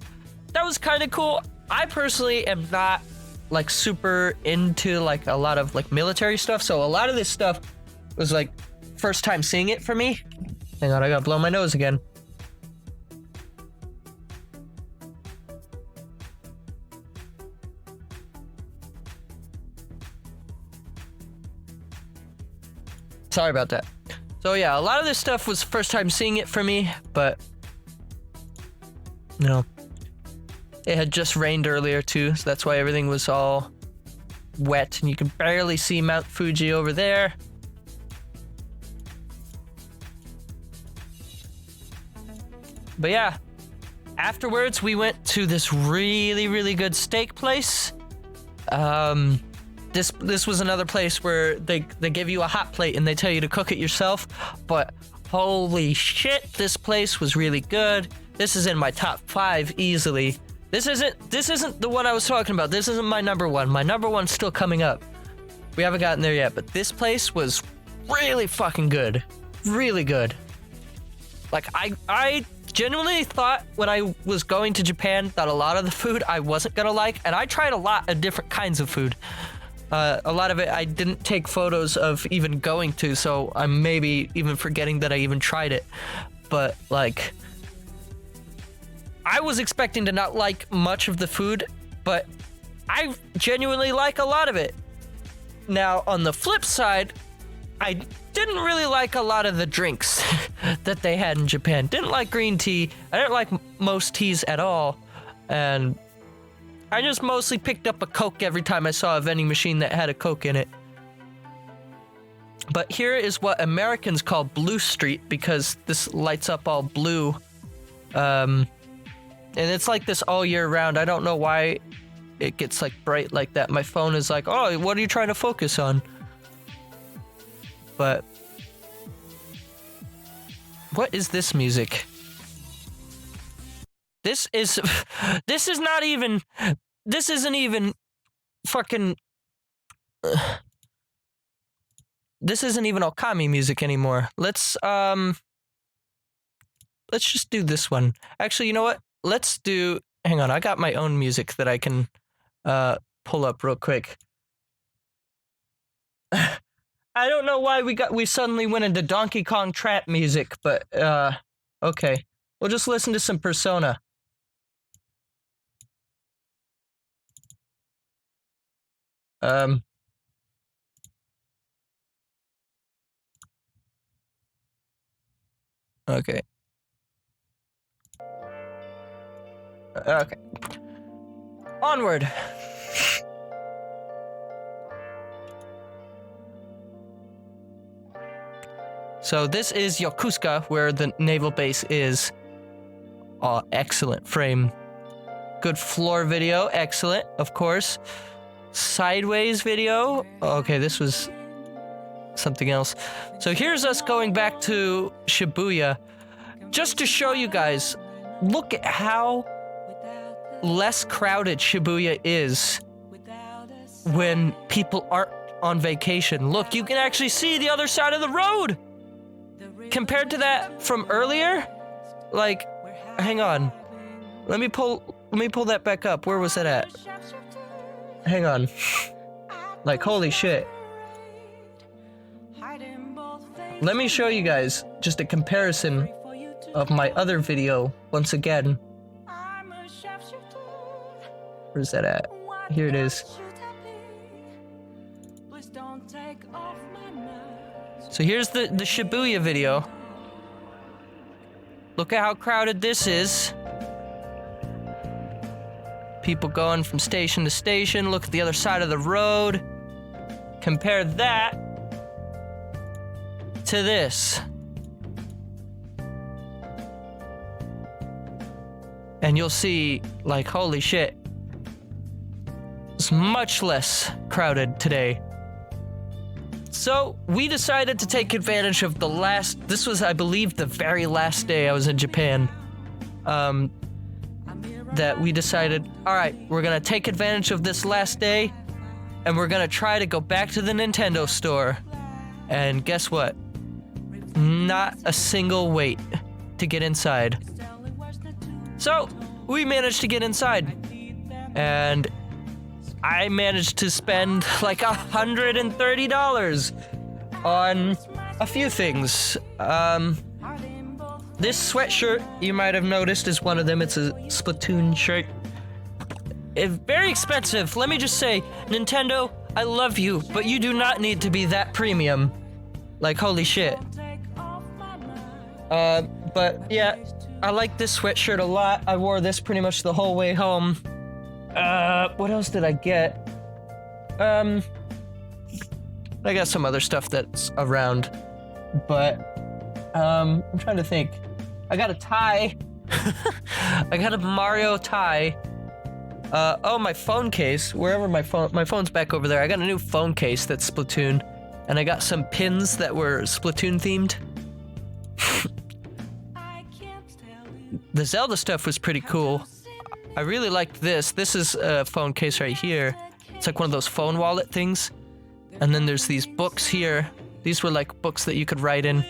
that was kind of cool. I personally am not like super into like a lot of like military stuff. So a lot of this stuff was like first time seeing it for me. Hang on, I gotta blow my nose again. Sorry about that. So yeah, a lot of this stuff was first time seeing it for me, but you know, it had just rained earlier too, so that's why everything was all wet, and you can barely see Mount Fuji over there. But yeah, afterwards we went to this really, really good steak place. This was another place where they give you a hot plate and they tell you to cook it yourself, but holy shit, this place was really good. This is in my top 5 easily. This isn't the one I was talking about. This isn't my number one. My number one's still coming up. We haven't gotten there yet, but this place was really fucking good. Really good. Like, I genuinely thought when I was going to Japan that a lot of the food I wasn't gonna like, and I tried a lot of different kinds of food. A lot of it I didn't take photos of even going to, so I'm maybe even forgetting that I even tried it. But, like, I was expecting to not like much of the food, but I genuinely like a lot of it. Now, on the flip side, I didn't really like a lot of the drinks that they had in Japan. Didn't like green tea. I didn't like most teas at all. And I just mostly picked up a Coke every time I saw a vending machine that had a Coke in it. But here is what Americans call Blue Street, because this lights up all blue. And it's like this all year round. I don't know why it gets like bright like that. My phone is like, oh, what are you trying to focus on? But what is this music? This isn't even fucking this isn't even Okami music anymore. Let's just do this one. Actually, you know what? Hang on, I got my own music that I can pull up real quick. I don't know why we suddenly went into Donkey Kong trap music, but okay. We'll just listen to some Persona. Okay. Okay. Onward. So this is Yokosuka, where the naval base is. Oh, excellent frame. Good floor video, excellent, of course. Sideways video. Okay, this was something else. So here's us going back to Shibuya. Just to show you guys, look at how less crowded Shibuya is when people aren't on vacation. Look, you can actually see the other side of the road. Compared to that from earlier, like, hang on. Let me pull that back up. Where was that at? Hang on. Like, holy shit. Let me show you guys just a comparison of my other video once again. Where's that at? Here it is. So here's the Shibuya video. Look at how crowded this is. People going from station to station. Look at the other side of the road. Compare that to this. And you'll see, like, holy shit. It's much less crowded today. So, we decided to take advantage of this was, I believe, the very last day I was in Japan. That we decided, alright, we're gonna take advantage of this last day, and we're gonna try to go back to the Nintendo store. And guess what? Not a single wait to get inside. So, we managed to get inside. And I managed to spend like $130 on a few things. This sweatshirt, you might have noticed, is one of them. It's a Splatoon shirt. It's very expensive. Let me just say, Nintendo, I love you, but you do not need to be that premium. Like, holy shit. But yeah, I like this sweatshirt a lot. I wore this pretty much the whole way home. What else did I get? I got some other stuff that's around, but, I'm trying to think. I got a tie. I got a Mario tie. Oh, my phone case, wherever my phone's back over there. I got a new phone case that's Splatoon, and I got some pins that were Splatoon themed. The Zelda stuff was pretty cool. I really liked this. This is a phone case right here. It's like one of those phone wallet things. And then there's these books here. These were like books that you could write in.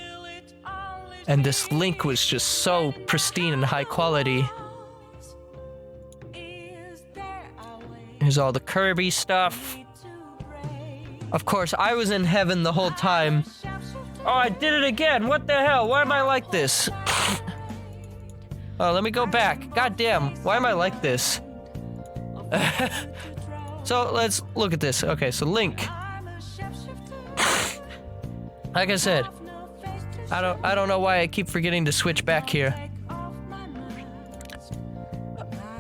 And this link was just so pristine and high quality. Here's all the Kirby stuff. Of course, I was in heaven the whole time. Oh, I did it again. What the hell? Why am I like this? Oh, let me go back. God damn, why am I like this? So, let's look at this. Okay, so Link. Like I said, I don't know why I keep forgetting to switch back here.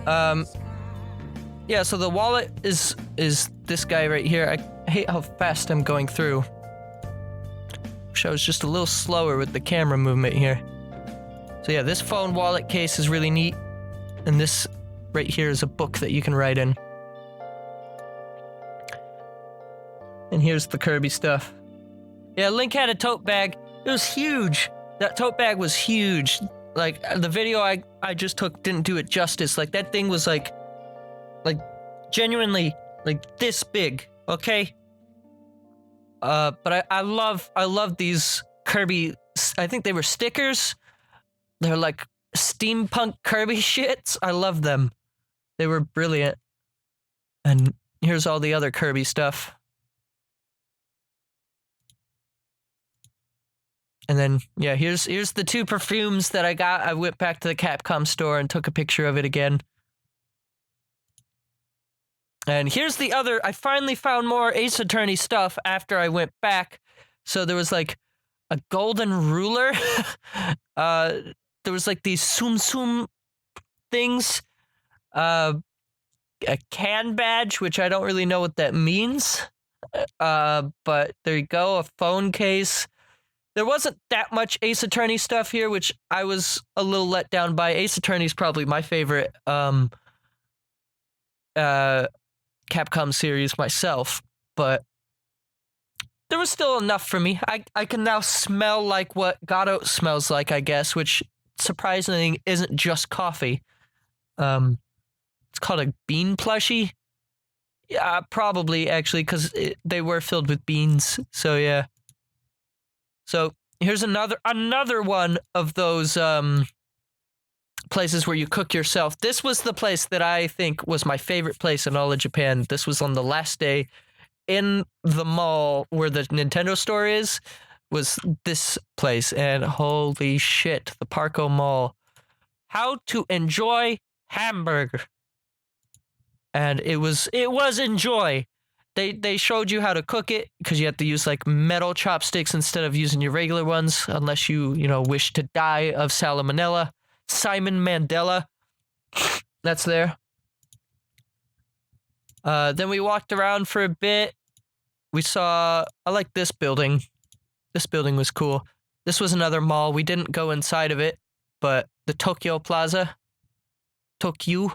Yeah, so the wallet is this guy right here. I hate how fast I'm going through. Wish I was just a little slower with the camera movement here. So yeah, this phone wallet case is really neat. And this right here is a book that you can write in. And here's the Kirby stuff. Yeah, Link had a tote bag. It was huge. That tote bag was huge. Like, the video I just took didn't do it justice. Like, that thing was like genuinely, like, this big, okay? But I love these Kirby, I think they were stickers. They're like steampunk Kirby shits. I love them. They were brilliant. And here's all the other Kirby stuff. And then, yeah, here's the two perfumes that I got. I went back to the Capcom store and took a picture of it again. And here's the other, I finally found more Ace Attorney stuff after I went back. So there was like a golden ruler. uh, there was like these sum sum things. A can badge, which I don't really know what that means. But there you go, a phone case. There wasn't that much Ace Attorney stuff here, which I was a little let down by. Ace Attorney is probably my favorite Capcom series myself, but there was still enough for me. I can now smell like what Godot smells like, I guess, which surprisingly isn't just coffee. It's called a bean plushie. Yeah, probably actually, because they were filled with beans. So yeah. So here's another one of those places where you cook yourself. This was the place that I think was my favorite place in all of Japan. This was on the last day in the mall where the Nintendo store is, was this place. And holy shit, the Parco Mall. How to enjoy hamburger. And it was enjoy. They showed you how to cook it because you have to use like metal chopsticks instead of using your regular ones, unless you wish to die of salmonella. Simon Mandela, that's there. Then we walked around for a bit. We saw, I like this building. This building was cool. This was another mall. We didn't go inside of it, but the Tokyo Plaza. Tokyo.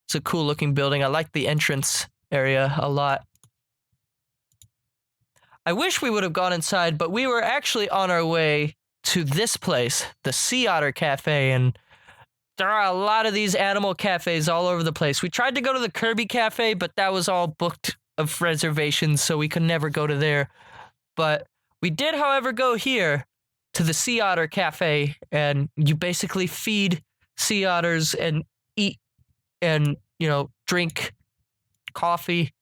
It's a cool looking building. I like the entrance area a lot. I wish we would have gone inside, but we were actually on our way to this place, the Sea Otter Cafe, and there are a lot of these animal cafes all over the place. We tried to go to the Kirby Cafe, but that was all booked of reservations, so we could never go to there. But we did, however, go here to the Sea Otter Cafe, and you basically feed sea otters and eat and, drink coffee.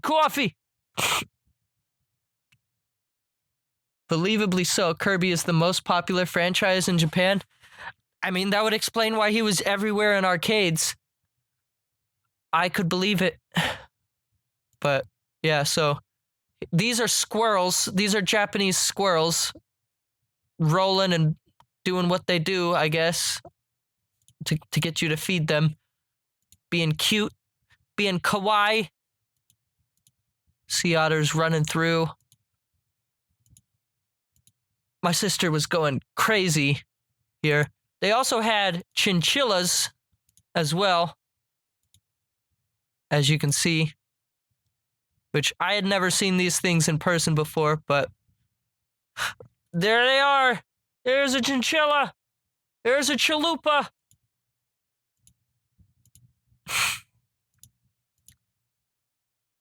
Coffee! Believably so, Kirby is the most popular franchise in Japan. I mean, that would explain why he was everywhere in arcades. I could believe it. But, yeah, so these are squirrels. These are Japanese squirrels rolling and doing what they do, I guess, to get you to feed them. Being cute, being kawaii. Sea otters running through. My sister was going crazy here. They also had chinchillas as well, as you can see, which I had never seen these things in person before, but there they are. There's a chinchilla. There's a chalupa.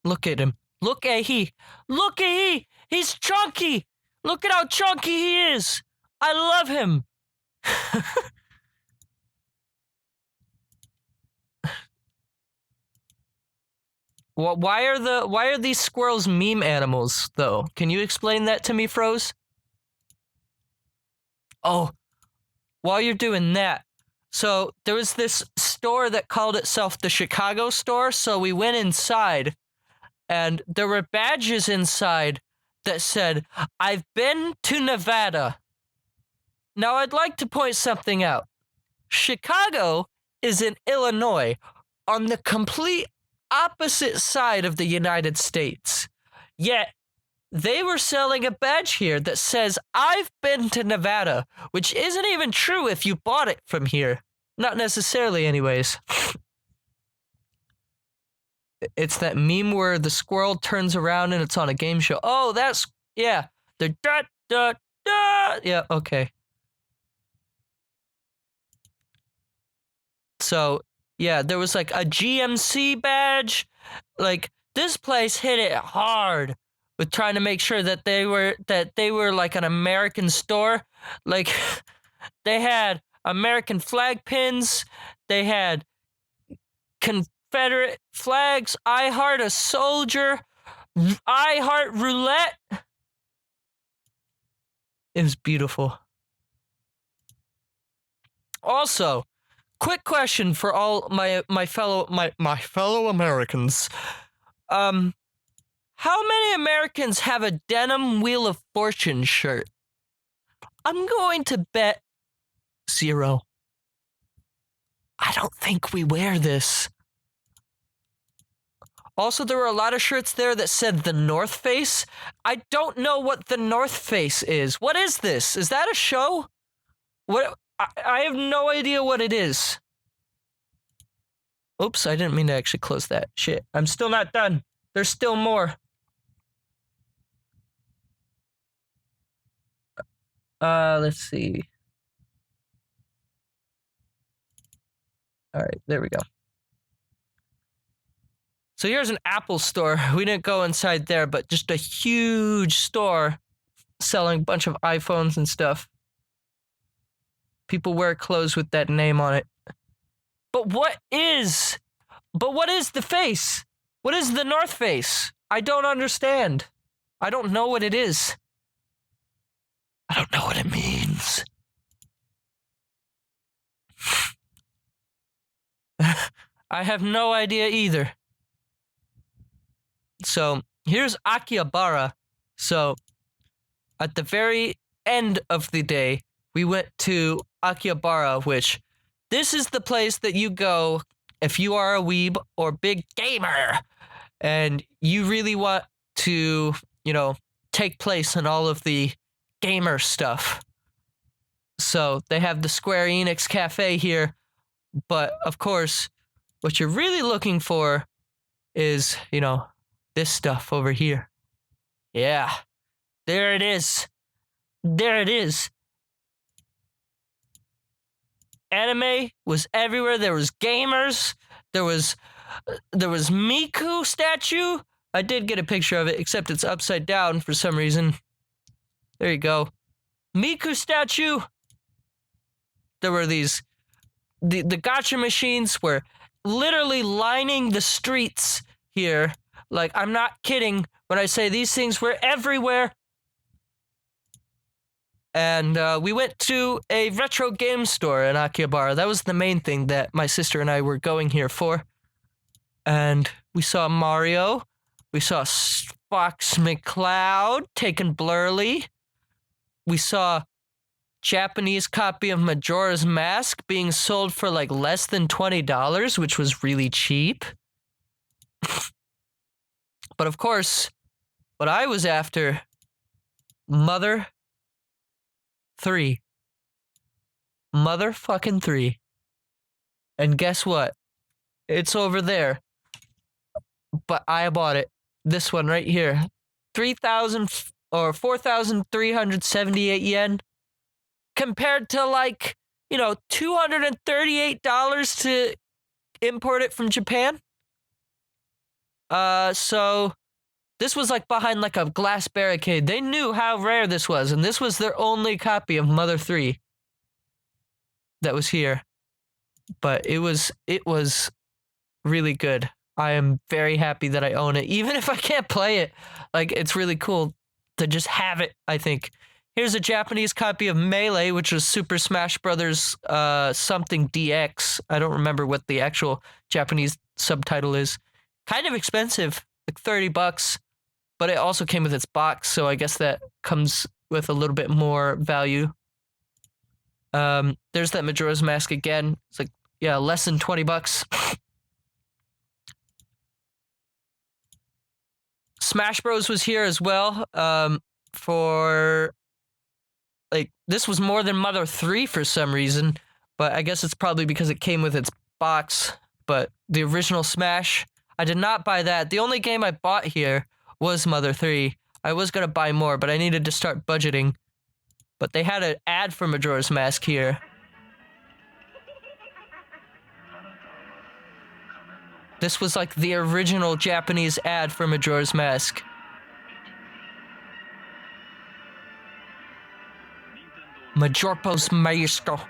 Look at him. Look at he. Look at he. He's chunky. Look at how chunky he is. I love him. Well, why are these squirrels meme animals though? Can you explain that to me, Froze? Oh, while you're doing that, so there was this store that called itself the Chicago store, so we went inside and there were badges inside that said, "I've been to Nevada." Now I'd like to point something out. Chicago is in Illinois, on the complete opposite side of the United States. Yet, they were selling a badge here that says, "I've been to Nevada," which isn't even true if you bought it from here. Not necessarily, anyways. It's that meme where the squirrel turns around and it's on a game show. Oh, yeah. The da da da. Yeah, okay. So, yeah, there was like a GMC badge. Like, this place hit it hard with trying to make sure that they were like an American store. Like, they had American flag pins. They had Confederate flags. I heart a soldier. I heart roulette. It was beautiful. Also, quick question for all my fellow Americans. How many Americans have a denim Wheel of Fortune shirt? I'm going to bet 0. I don't think we wear this. Also, there were a lot of shirts there that said the North Face. I don't know what the North Face is. What is this? Is that a show? What? I have no idea what it is. Oops, I didn't mean to actually close that. Shit, I'm still not done. There's still more. Let's see. All right, there we go. So here's an Apple store. We didn't go inside there, but just a huge store selling a bunch of iPhones and stuff. People wear clothes with that name on it. But what is the face? What is the North Face? I don't understand. I don't know what it is. I don't know what it means. I have no idea either. So here's Akihabara. So at the very end of the day, we went to Akihabara, which this is the place that you go if you are a weeb or big gamer and you really want to, take place in all of the gamer stuff. So they have the Square Enix Cafe here, but of course, what you're really looking for is, this stuff over here. Yeah, there it is. There it is. Anime was everywhere. There was gamers. There was Miku statue. I did get a picture of it, except it's upside down for some reason. There you go. Miku statue. There were the gacha machines were literally lining the streets here. Like, I'm not kidding when I say these things were everywhere. And we went to a retro game store in Akihabara. That was the main thing that my sister and I were going here for. And we saw Mario. We saw Fox McCloud taken blurly. We saw Japanese copy of Majora's Mask being sold for like less than $20, which was really cheap. But of course, what I was after, Mother 3. Motherfucking 3. And guess what? It's over there. But I bought it. This one right here. 3,000 or 4,378 yen. Compared to like, $238 to import it from Japan. So this was like behind like a glass barricade. They knew how rare this was, and this was their only copy of Mother 3 that was here. But it was really good. I am very happy that I own it, even if I can't play it. Like, it's really cool to just have it, I think. Here's a Japanese copy of Melee, which was Super Smash Brothers something DX. I don't remember what the actual Japanese subtitle is. Kind of expensive, like $30, but it also came with its box, so I guess that comes with a little bit more value. There's that Majora's Mask again. It's like, less than $20. Smash Bros was here as well. For like, this was more than Mother 3 for some reason, but I guess it's probably because it came with its box. But the original Smash, I did not buy that. The only game I bought here was Mother 3. I was gonna buy more, but I needed to start budgeting. But they had an ad for Majora's Mask here. This was like the original Japanese ad for Majora's Mask. Majorpo's Maestro.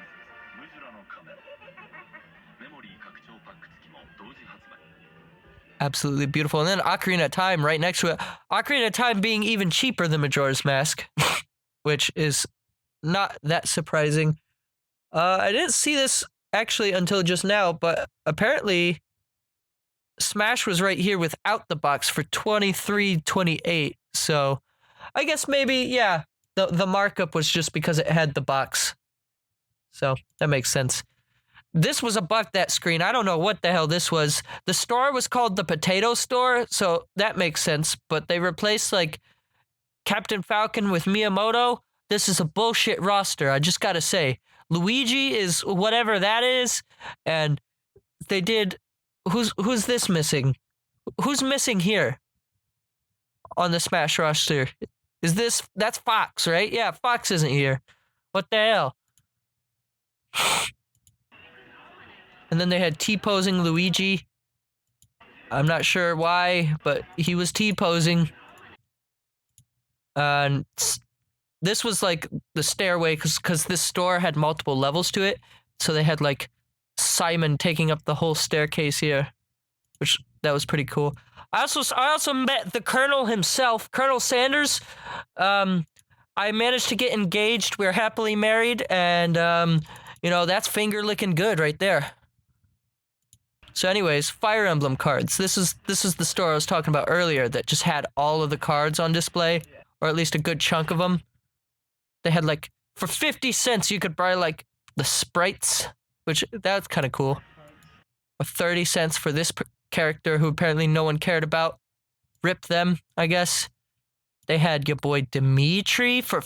Absolutely beautiful. And then Ocarina of Time right next to it. Ocarina of Time being even cheaper than Majora's Mask, which is not that surprising. I didn't see this actually until just now, but apparently Smash was right here without the box for $23.28. So I guess maybe, yeah, the markup was just because it had the box. So that makes sense. This was a buck, that screen. I don't know what the hell this was. The store was called the Potato Store, so that makes sense. But they replaced, like, Captain Falcon with Miyamoto. This is a bullshit roster, I just gotta say. Luigi is whatever that is, and they did... Who's this missing? Who's missing here on the Smash roster? Is this... That's Fox, right? Yeah, Fox isn't here. What the hell? And then they had T-posing Luigi. I'm not sure why, but he was T-posing. And this was like the stairway, because this store had multiple levels to it. So they had like Simon taking up the whole staircase here, which that was pretty cool. I also met the Colonel himself, Colonel Sanders. I managed to get engaged. We're happily married, and you know, that's finger licking good right there. So anyways, Fire Emblem cards. This is the store I was talking about earlier that just had all of the cards on display, or at least a good chunk of them. They had like, for 50 cents you could buy like the sprites, which that's kind of cool. Or 30 cents for this character who apparently no one cared about. Rip them, I guess. They had your boy Dimitri for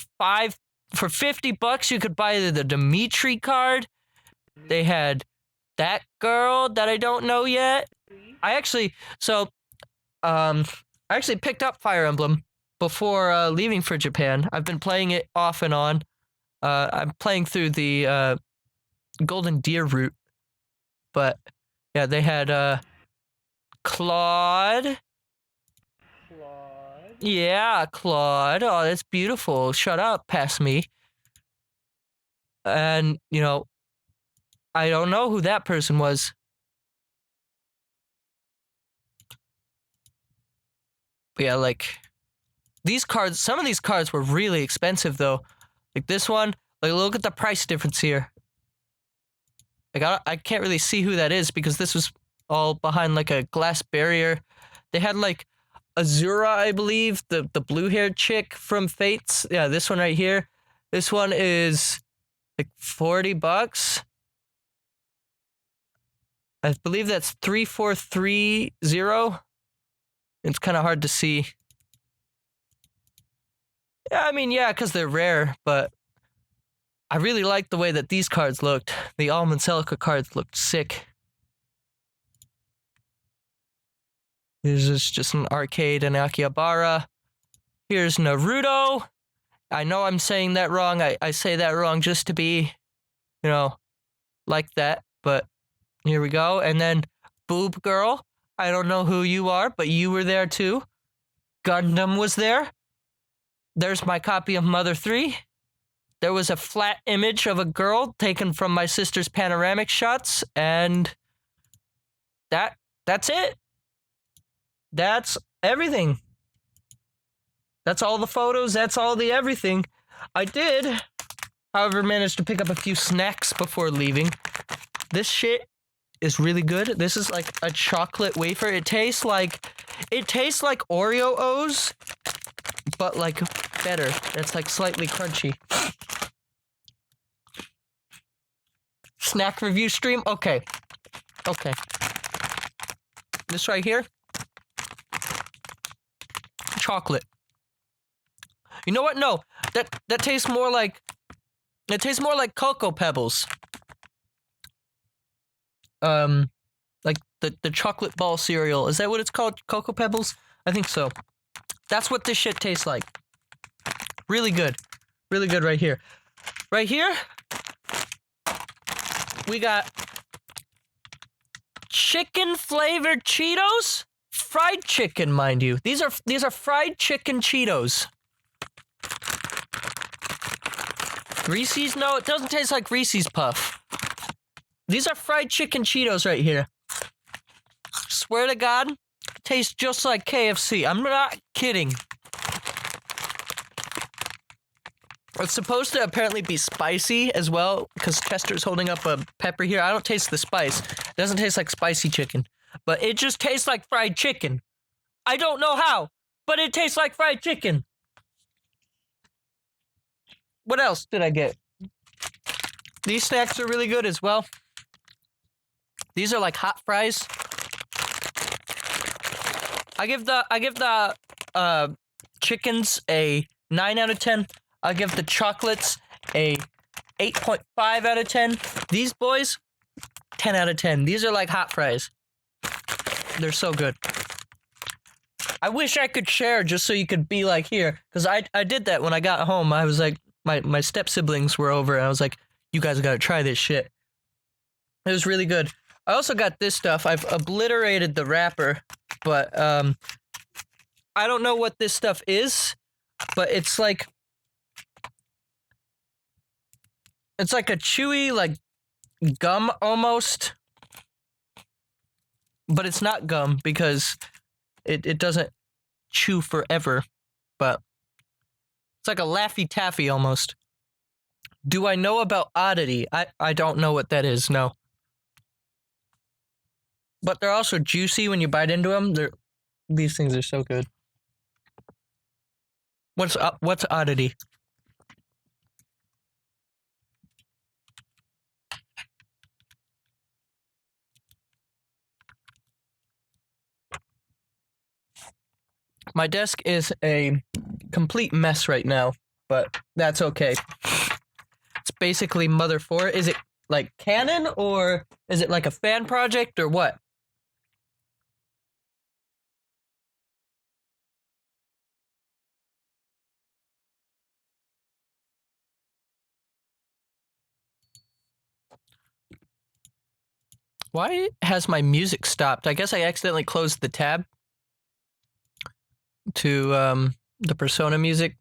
50 bucks. You could buy the Dimitri card. They had that girl that I don't know yet. I actually picked up Fire Emblem before leaving for Japan. I've been playing it off and on. I'm playing through the Golden Deer route. But yeah, they had Claude. Yeah, Claude. Oh, that's beautiful. Shut up, past me. And, you know, I don't know who that person was. But yeah, like, these cards, some of these cards were really expensive, though. Like this one, like, look at the price difference here. Like, I can't really see who that is because this was all behind, like, a glass barrier. They had, like, Azura, I believe, the blue-haired chick from Fates. Yeah, this one right here. This one is, like, 40 bucks. I believe that's 3430. It's kind of hard to see. Yeah, I mean, yeah, because they're rare, but I really like the way that these cards looked. The Almond Celica cards looked sick. Here's just an arcade and Akihabara. Here's Naruto. I know I'm saying that wrong. I say that wrong just to be, you know, like that, but here we go. And then Boob Girl. I don't know who you are, but you were there too. Gundam was there. There's my copy of Mother 3. There was a flat image of a girl taken from my sister's panoramic shots, and that's it. That's everything. That's all the photos, that's all the everything. I did, however, manage to pick up a few snacks before leaving. This shit is really good. This is like a chocolate wafer. It tastes like Oreo O's, but like better. It's like slightly crunchy. Snack review stream? Okay. This right here. Chocolate. You know what? No. That tastes more like... It tastes more like Cocoa Pebbles. Like the chocolate ball cereal. Is that what it's called? Cocoa Pebbles? I think so. That's what this shit tastes like. Really good. Really good right here. Right here, we got chicken flavored Cheetos. Fried chicken, mind you. These are fried chicken Cheetos. Reese's? No, it doesn't taste like Reese's Puff. These are fried chicken Cheetos right here. Swear to God, tastes just like KFC. I'm not kidding. It's supposed to apparently be spicy as well, because Chester's holding up a pepper here. I don't taste the spice. It doesn't taste like spicy chicken. but it just tastes like fried chicken. I don't know how, but it tastes like fried chicken. What else did I get? These snacks are really good as well. These are like hot fries. I give the chickens a 9 out of 10. I give the chocolates a 8.5 out of 10. These boys, 10 out of 10. These are like hot fries. They're so good. I wish I could share just so you could be like here. Because I did that when I got home. I was like, my step siblings were over and I was like, you guys gotta try this shit. It was really good. I also got this stuff. I've obliterated the wrapper, but I don't know what this stuff is, but it's like a chewy, like, gum almost. But it's not gum because it doesn't chew forever. But it's like a Laffy Taffy almost. Do I know about Oddity? I don't know what that is, no. But they're also juicy when you bite into them. These things are so good. What's Oddity? My desk is a complete mess right now, but that's okay. It's basically Mother 4. Is it like canon or is it like a fan project or what? Why has my music stopped? I guess I accidentally closed the tab to the Persona music.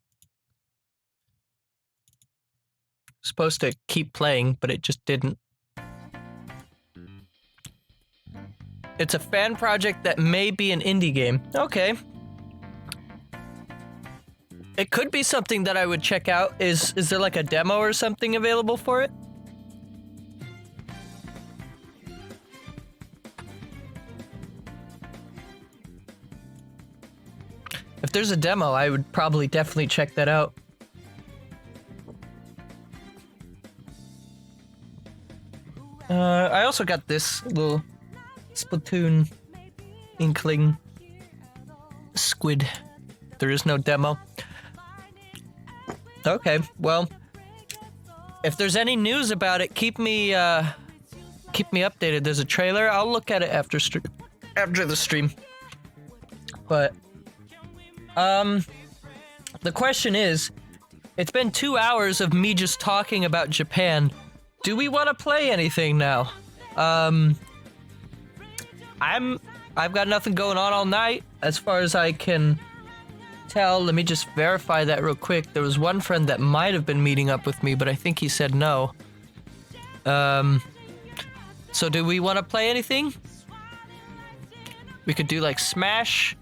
Supposed to keep playing, but it just didn't. It's a fan project that may be an indie game. Okay. It could be something that I would check out. Is there like a demo or something available for it? If there's a demo, I would probably definitely check that out. I also got this little Splatoon Inkling squid. There is no demo. Okay, well, if there's any news about it, keep me updated. There's a trailer. I'll look at it after the stream. But the question is, it's been 2 hours of me just talking about Japan. Do we want to play anything now? I've got nothing going on all night, as far as I can tell. Let me just verify that real quick. There was one friend that might have been meeting up with me, but I think he said no. So do we want to play anything? We could do like Smash,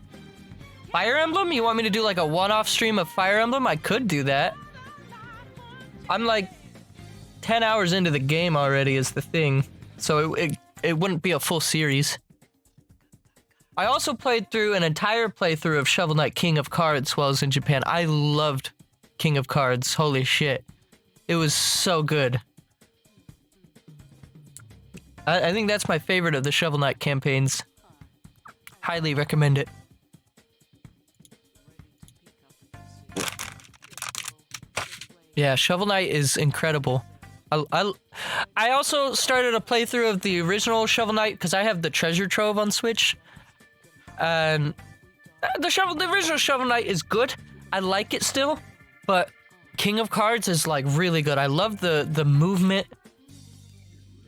Fire Emblem? You want me to do like a one-off stream of Fire Emblem? I could do that. I'm like 10 hours into the game already is the thing, so it wouldn't be a full series. I also played through an entire playthrough of Shovel Knight King of Cards while I was in Japan. I loved King of Cards. Holy shit. It was so good. I think that's my favorite of the Shovel Knight campaigns. Highly recommend it. Yeah, Shovel Knight is incredible. I also started a playthrough of the original Shovel Knight because I have the treasure trove on Switch. And the original Shovel Knight is good. I like it still, but King of Cards is like really good. I love the movement.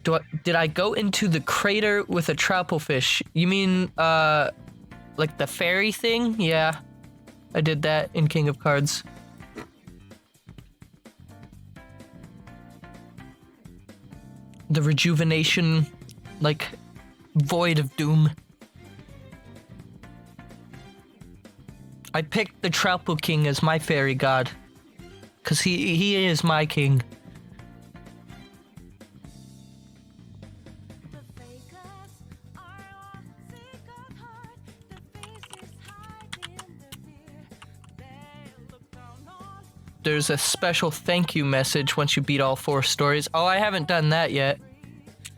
Did I go into the crater with a trouplefish? You mean like the fairy thing? Yeah, I did that in King of Cards. The rejuvenation, like, void of doom. I picked the Troupple King as my fairy god, cause he is my king. there's a special thank you message once you beat all 4 stories. Oh, I haven't done that yet.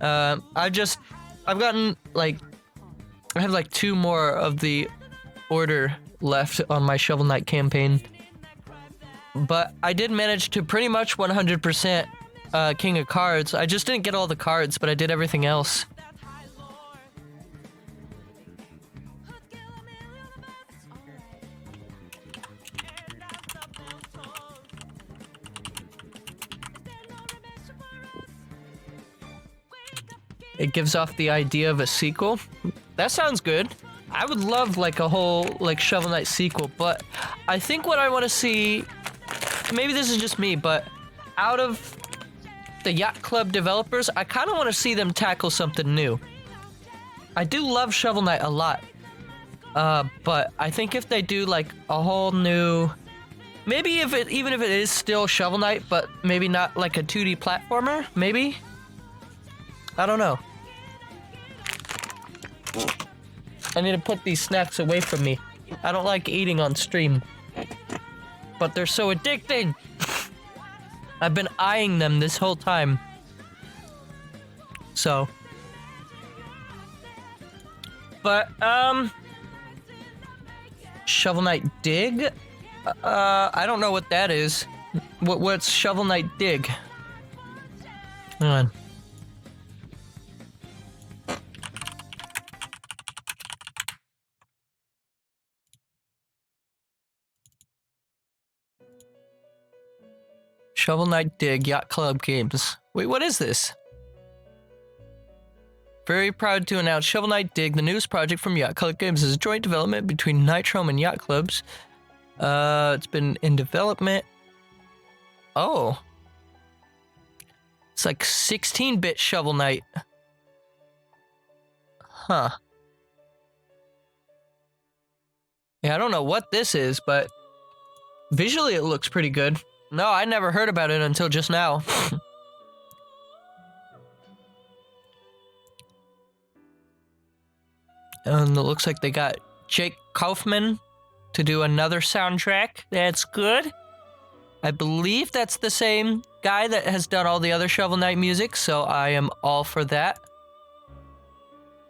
I've gotten, like, I have, like, 2 more of the order left on my Shovel Knight campaign. But I did manage to pretty much 100% King of Cards. I just didn't get all the cards, but I did everything else. It gives off the idea of a sequel. That sounds good. I would love like a whole like Shovel Knight sequel, but I think what I want to see, maybe this is just me, but out of the Yacht Club developers, I kind of want to see them tackle something new. I do love Shovel Knight a lot, but I think if they do like a whole new, maybe even if it is still Shovel Knight, but maybe not like a 2D platformer, maybe. I don't know. I need to put these snacks away from me. I don't like eating on stream. But they're so addicting! I've been eyeing them this whole time. So. But, Shovel Knight Dig? I don't know what that is. What's Shovel Knight Dig? Hang on. Shovel Knight Dig, Yacht Club Games. Wait, what is this? Very proud to announce Shovel Knight Dig, the newest project from Yacht Club Games, is a joint development between Nitrom and Yacht Clubs. It's been in development. Oh. It's like 16-bit Shovel Knight. Huh. Yeah, I don't know what this is, but visually it looks pretty good. No, I never heard about it until just now. And it looks like they got Jake Kaufman to do another soundtrack. That's good. I believe that's the same guy that has done all the other Shovel Knight music, so I am all for that.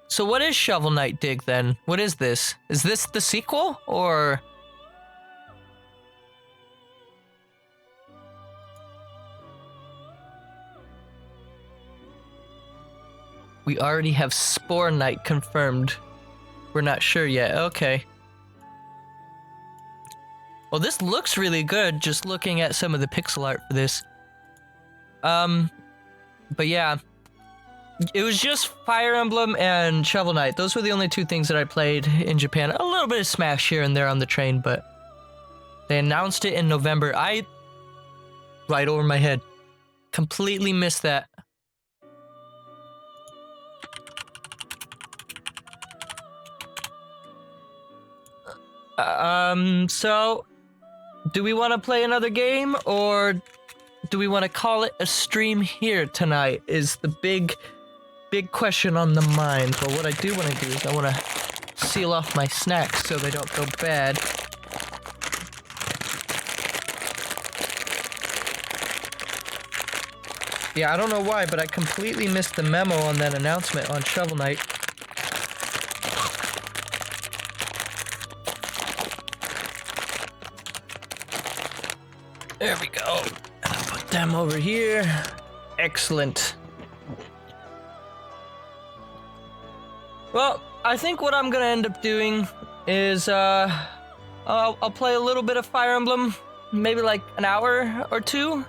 So what is Shovel Knight Dig then? What is this? Is this the sequel, or... We already have Spore Knight confirmed. We're not sure yet. Okay. Well, this looks really good, just looking at some of the pixel art for this. But yeah. It was just Fire Emblem and Shovel Knight. Those were the only 2 things that I played in Japan. A little bit of Smash here and there on the train, but... They announced it in November. Right over my head. Completely missed that. So, do we want to play another game, or do we want to call it a stream here tonight, is the big question on the mind. But what I do want to do is I want to seal off my snacks so they don't go bad. Yeah, I don't know why, but I completely missed the memo on that announcement on Shovel Knight. There we go. I'll put them over here. Excellent. Well, I think what I'm gonna end up doing is I'll play a little bit of Fire Emblem, maybe like an hour or 2,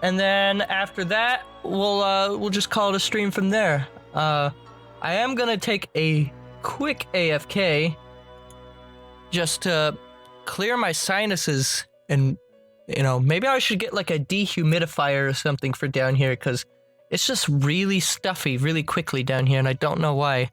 and then after that we'll just call it a stream from there. I am gonna take a quick AFK just to clear my sinuses, and you know, maybe I should get like a dehumidifier or something for down here, because it's just really stuffy really quickly down here, and I don't know why.